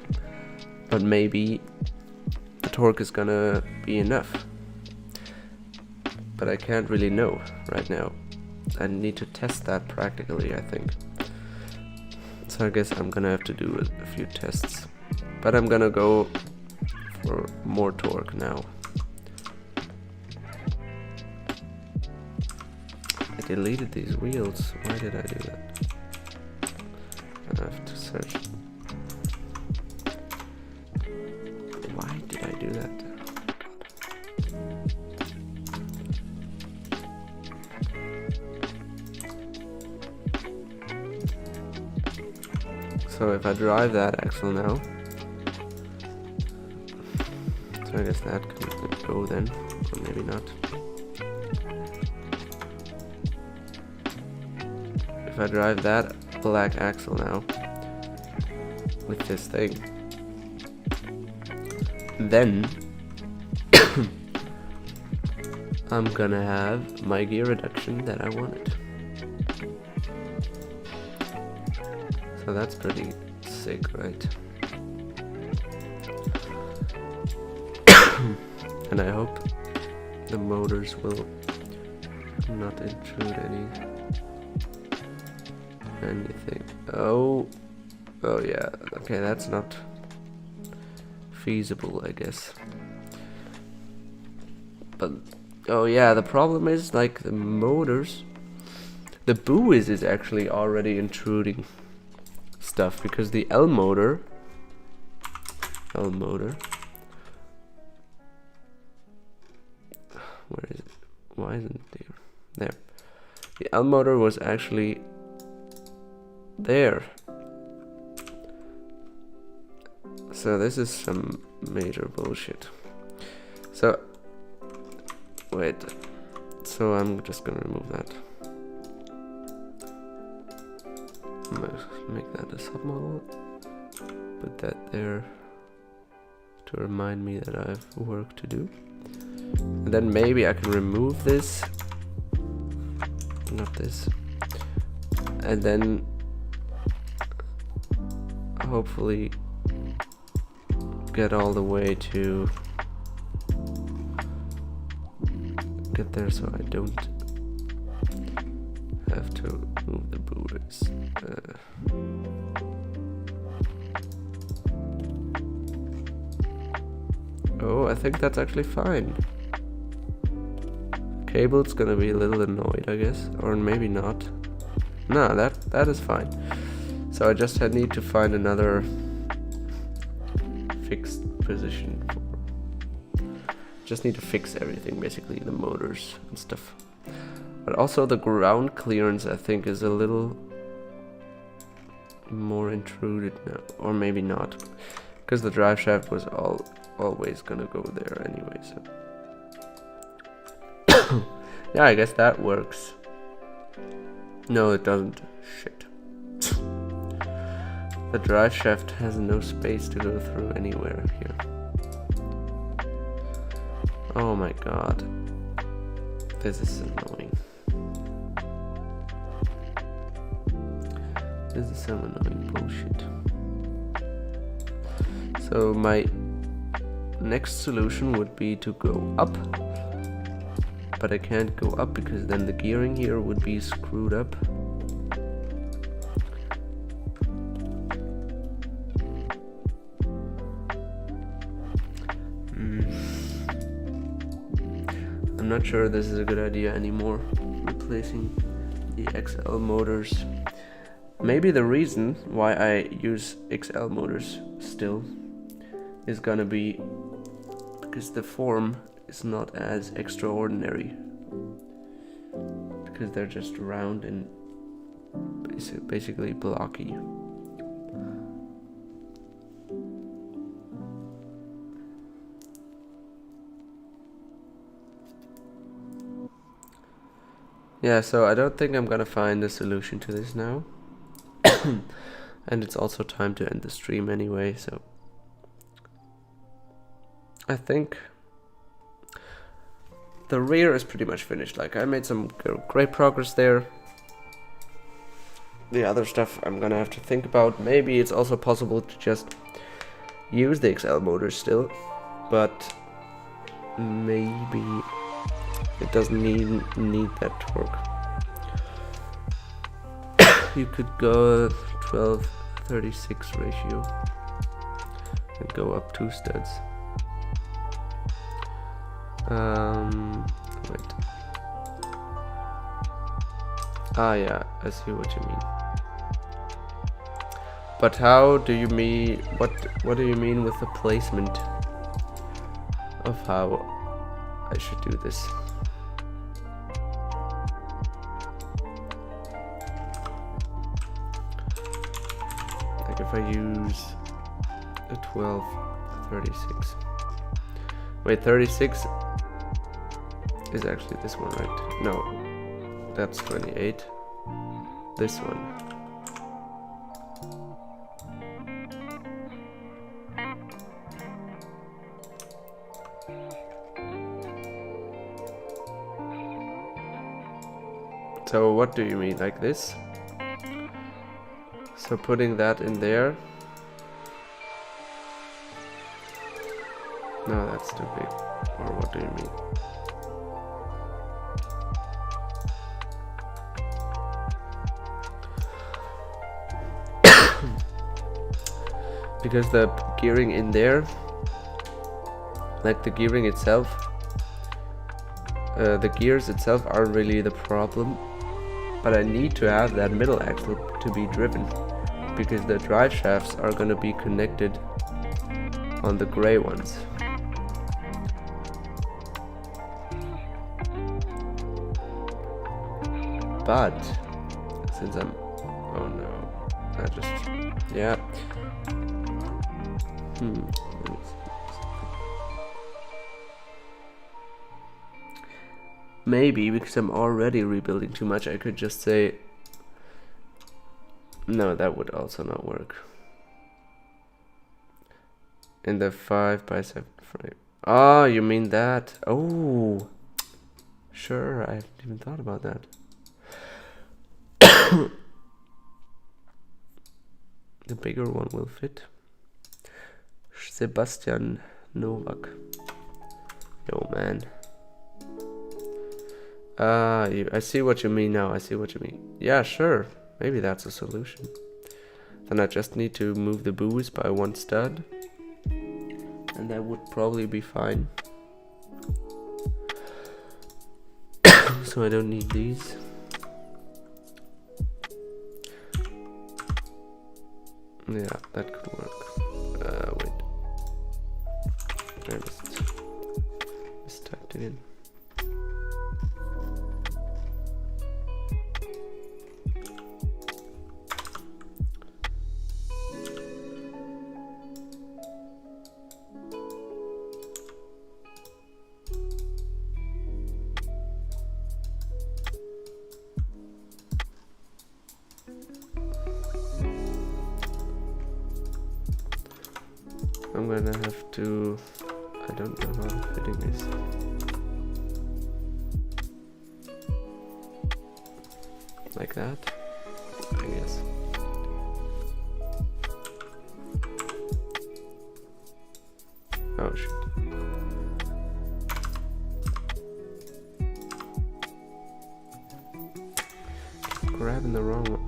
but maybe the torque is gonna be enough. But I can't really know right now. I need to test that practically, I think. So I guess I'm gonna have to do a few tests. But I'm gonna go for more torque now. I deleted these wheels. Why did I do that? I have to search. Why did I do that? So if I drive that axle now, so I guess that can go then, or maybe not. If I drive that black axle now with this thing, then I'm gonna have my gear reduction that I wanted. So that's pretty sick, right? And I hope the motors will not intrude any. anything. Oh yeah, okay, that's not feasible, I guess. But oh yeah, the problem is like the motors, the buoys is actually already intruding stuff, because the L motor, where is it? Why isn't it there? There. The L motor was actually there. So this is some major bullshit. So wait. So I'm just gonna remove that. I'm gonna make that a submodel. Put that there to remind me that I have work to do. And then maybe I can remove this. Not this. And then hopefully get all the way to get there, so I don't have to move the buoys. Oh, I think that's actually fine. Cable's gonna be a little annoyed, I guess, or maybe not. No, that is fine. So I just need to find another fixed position for. Just need to fix everything, basically, the motors and stuff. But also the ground clearance, I think, is a little more intruded now, or maybe not, because the drive shaft was always gonna go there anyway. So yeah, I guess that works. No, it doesn't. Shit. The drive shaft has no space to go through anywhere here. Oh my god. This is annoying. This is some annoying bullshit. So my next solution would be to go up. But I can't go up because then the gearing here would be screwed up. I'm not sure this is a good idea anymore, replacing the XL motors. Maybe the reason why I use XL motors still is gonna be because the form is not as extraordinary, because they're just round and basically blocky. Yeah, so I don't think I'm gonna find a solution to this now. And it's also time to end the stream anyway, so I think the rear is pretty much finished. Like, I made some great progress there. The other stuff I'm gonna have to think about. Maybe it's also possible to just use the XL motors still, but maybe it doesn't need that torque. You could go 12:36 ratio and go up 2 studs. Wait. Ah, yeah, I see what you mean. But how do you mean? What do you mean with the placement of how I should do this? Like if I use a 12:36. Wait, 36 is actually this one, right? No, that's 28. This one. So what do you mean, like this? So putting that in there? No, that's too big. Or what do you mean? because the gearing in there, like the gearing itself, the gears itself aren't really the problem, but I need to have that middle axle to be driven, because the drive shafts are going to be connected on the gray ones. But since I'm, oh no, I just, yeah. Maybe because I'm already rebuilding too much, I could just say, no, that would also not work. In the 5x7 frame. Oh, you mean that? Oh, sure, I haven't even thought about that. The bigger one will fit. Sebastian Novak. Yo, man. I see what you mean now. I see what you mean. Yeah, sure. Maybe that's a solution. Then I just need to move the buoys by one stud, and that would probably be fine. So I don't need these. Yeah, that could work. Wait. I just typed it in. I'm gonna have to, I don't know how the fitting is. Like that, I guess. Oh shit. Grabbing the wrong one.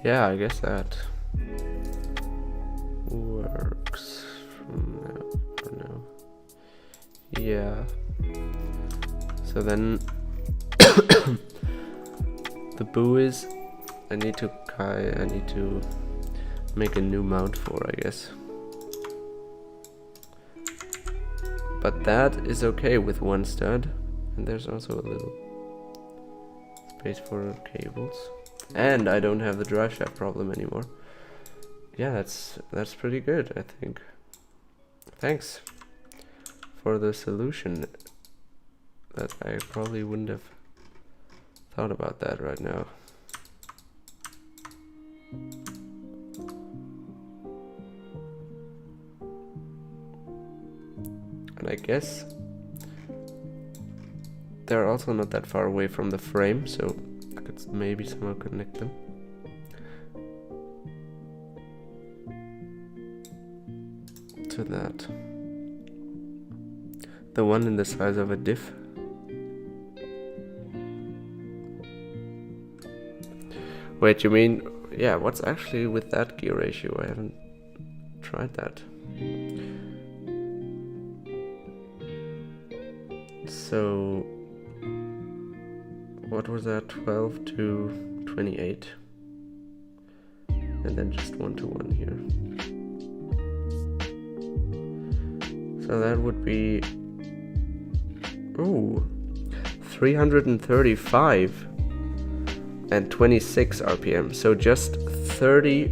Yeah, I guess that works for now. Yeah. So then the buoys I need to make a new mount for, I guess. But that is okay with one stud, and there's also a little space for cables. And I don't have the drive shaft problem anymore. Yeah, that's pretty good, I think. Thanks for the solution. That I probably wouldn't have thought about that right now. And I guess they're also not that far away from the frame, so I could maybe somehow connect them. To that. The one in the size of a diff. Wait, you mean, yeah, what's actually with that gear ratio? I haven't tried that. So, what was that? 12 to 28. And then just 1 to 1 here. So that would be, ooh, 335 and 26 RPM. So just 30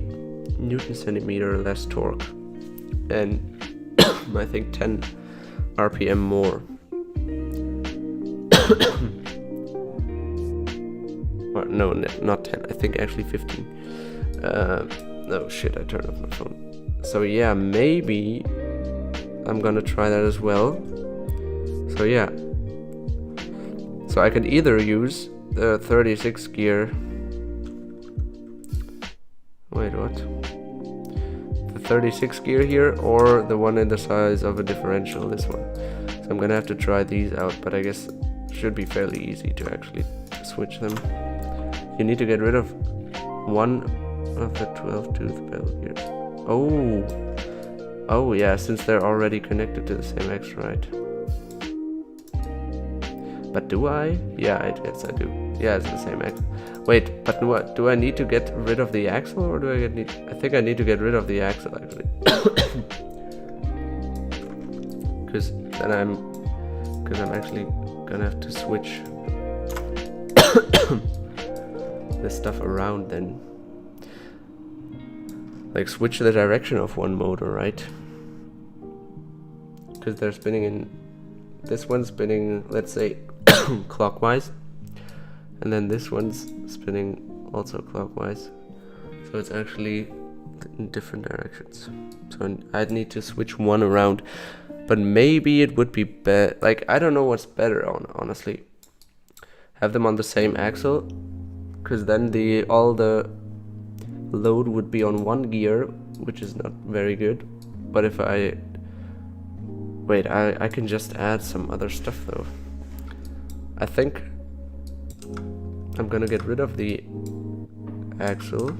Newton centimeter less torque. And I think 10 RPM more. Or no, not 10. I think actually 15. No shit, I turned off my phone. So yeah, maybe I'm gonna try that as well. So yeah. So I can either use the 36 gear. Wait, what? The 36 gear here, or the one in the size of a differential, this one. So I'm gonna have to try these out, but I guess it should be fairly easy to actually switch them. You need to get rid of one of the 12 tooth bell gears. Oh yeah, since they're already connected to the same X, right? But do I? Yeah, I guess I do. Yeah, it's the same X. Wait, but what? Do I need to get rid of the axle, or do I need? I think I need to get rid of the axle actually. Because then I'm actually gonna have to switch this stuff around then. Like switch the direction of one motor, right? Because they're spinning in. This one's spinning, let's say, clockwise, and then this one's spinning also clockwise. So it's actually in different directions. So I'd need to switch one around, but maybe it would be better. Like I don't know what's better honestly. Have them on the same axle, because then all the load would be on one gear, which is not very good. But if I wait, I can just add some other stuff though. I think I'm gonna get rid of the axle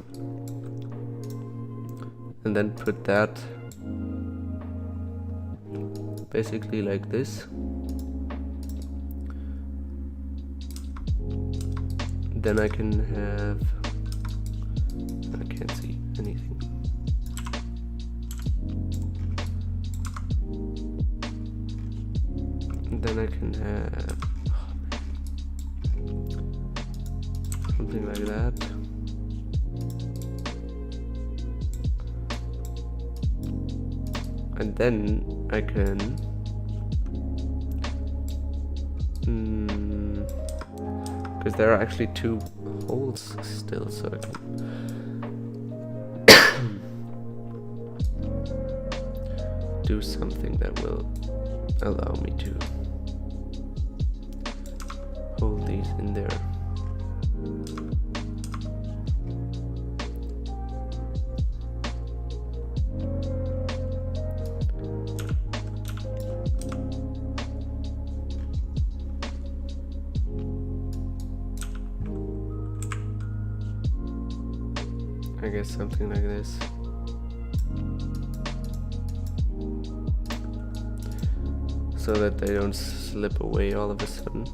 and then put that basically like this. Then I can have, I can't see anything. Then I can have something like that. And then I can because there are actually two holes still, so I can do something that will allow me to hold these in there. I guess something like this. So that they don't slip away all of a sudden.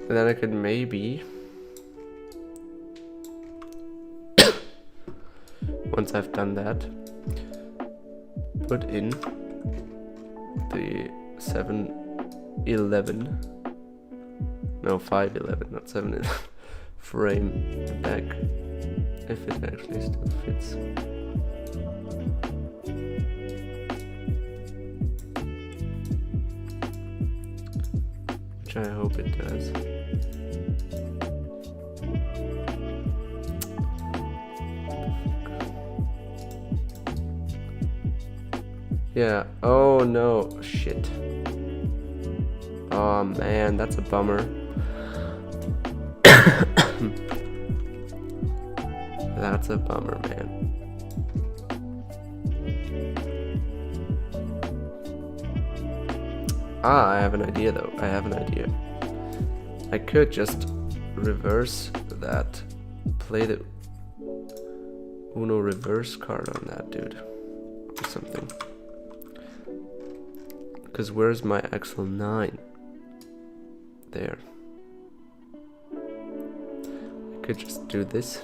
And then I could maybe, once I've done that, put in the 711, no 511, not 711 frame back, if it actually still fits. Which I hope it does. Yeah, oh no, shit. Oh man, that's a bummer. That's a bummer, man. Ah, I have an idea though, I could just reverse that, play the Uno reverse card on that dude, or something. Because where's my axle 9? There. I could just do this.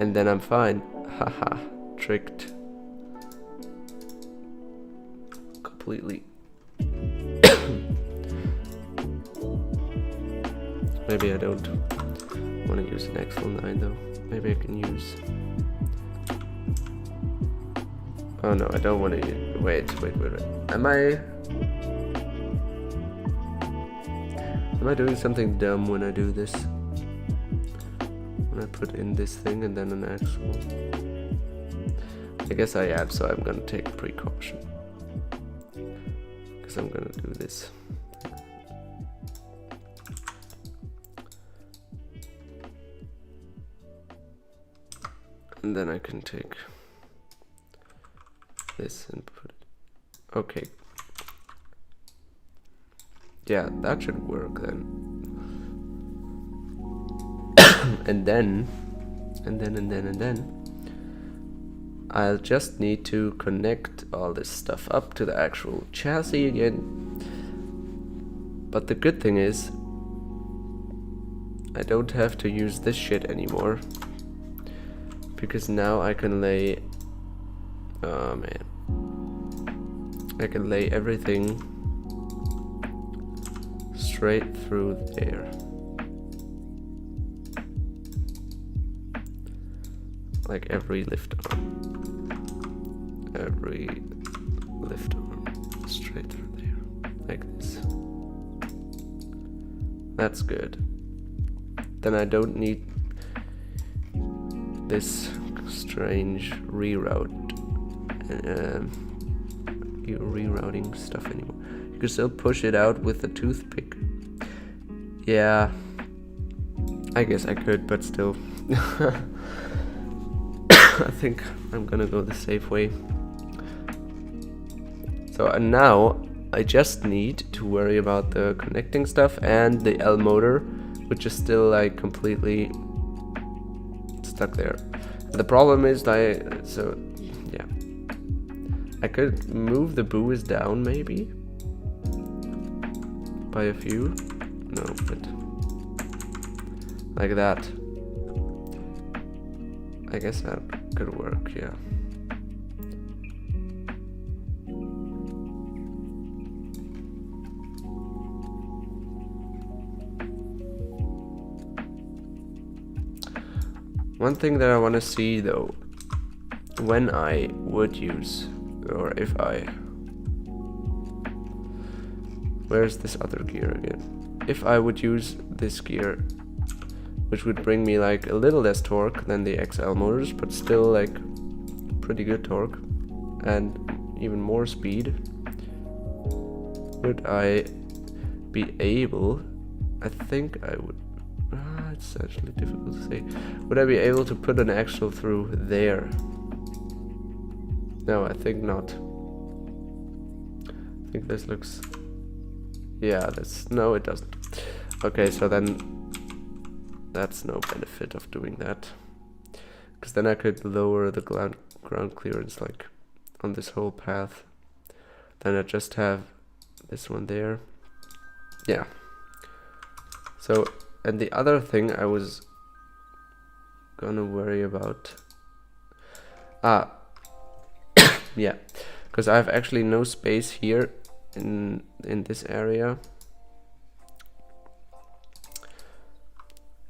And then I'm fine. Haha, tricked. completely. Maybe I don't want to use an axle 9 though. Maybe I can use... Oh no, I don't want to... Wait. Am I doing something dumb when I do this? When I put in this thing and then an axle? I guess I am, so I'm gonna take precaution. Because I'm gonna do this. And then I can take this and put it. Okay. Yeah, that should work then. and then I'll just need to connect all this stuff up to the actual chassis again. But the good thing is I don't have to use this shit anymore. Because now I can lay... Oh man. I can lay everything straight through there. Like every lift arm. Every lift arm straight through there. Like this. That's good. Then I don't need this strange rerouting stuff anymore. You can still push it out with a toothpick. Yeah, I guess I could, but still. I think I'm gonna go the safe way. So and now I just need to worry about the connecting stuff and the L motor, which is still like completely stuck there. The problem is I could move the buoys down maybe by a few. No, but like that. I guess that could work, yeah. One thing that I want to see though, when I would use, or if I... Where's this other gear again? If I would use this gear, which would bring me like a little less torque than the XL motors, but still like pretty good torque and even more speed, would I be able... I think I would... it's actually difficult to say. Would I be able to put an axle through there? No, I think not. I think this looks... Yeah, that's... No, it doesn't. Okay, so then that's no benefit of doing that. Because then I could lower the ground clearance like on this whole path. Then I just have this one there. Yeah. So... And the other thing I was gonna worry about... yeah, because I have actually no space here in this area.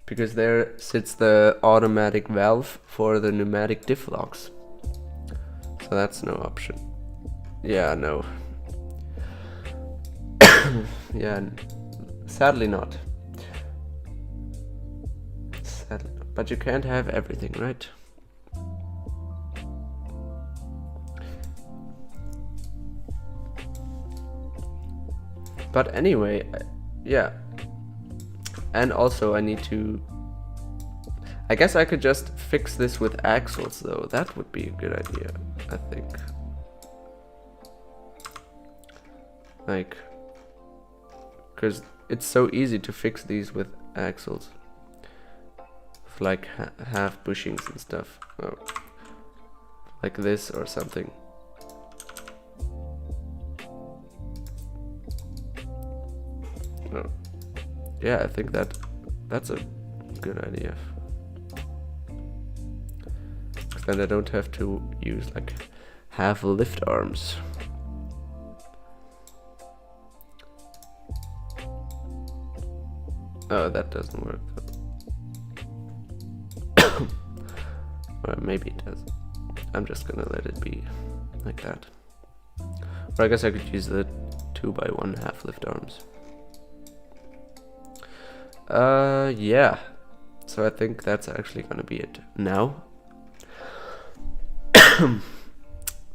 Because there sits the automatic valve for the pneumatic diff locks. So that's no option. Yeah, no. Yeah, sadly not. But you can't have everything, right? But anyway, yeah. And also I need to... I guess I could just fix this with axles though. That would be a good idea, I think. Like... Because it's so easy to fix these with axles. Like half bushings and stuff. Oh. Like this or something. Oh. Yeah, I think that's a good idea. Then I don't have to use like half lift arms. Oh, that doesn't work though. Or maybe it does. I'm just gonna let it be like that. Or I guess I could use the 2x1 lift arms. Yeah. So I think that's actually gonna be it now.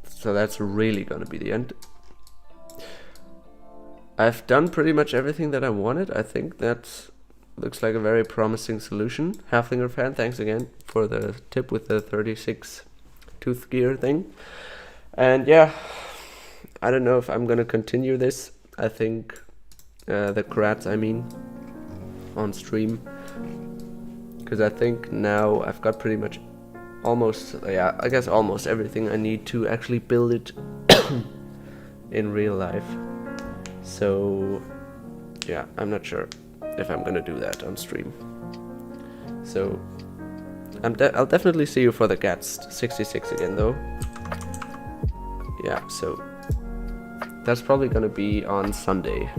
So that's really gonna be the end. I've done pretty much everything that I wanted. I think that looks like a very promising solution. Halflinger fan, thanks again for the tip with the 36 tooth gear thing. And yeah, I don't know if I'm gonna continue this. I think the KrAZ, I mean, on stream, because I think now I've got pretty much almost, yeah, I guess almost everything I need to actually build it in real life. So yeah, I'm not sure if I'm gonna do that on stream. So I'll definitely see you for the KrAZ-255 again though. Yeah, so that's probably gonna be on Sunday.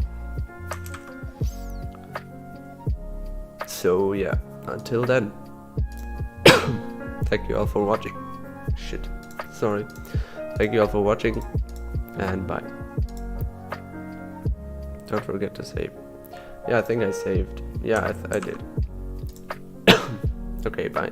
So yeah, until then, thank you all for watching. Shit, sorry. Thank you all for watching, and bye. Don't forget to save. Yeah, I think I saved. Yeah, I did. Okay, bye.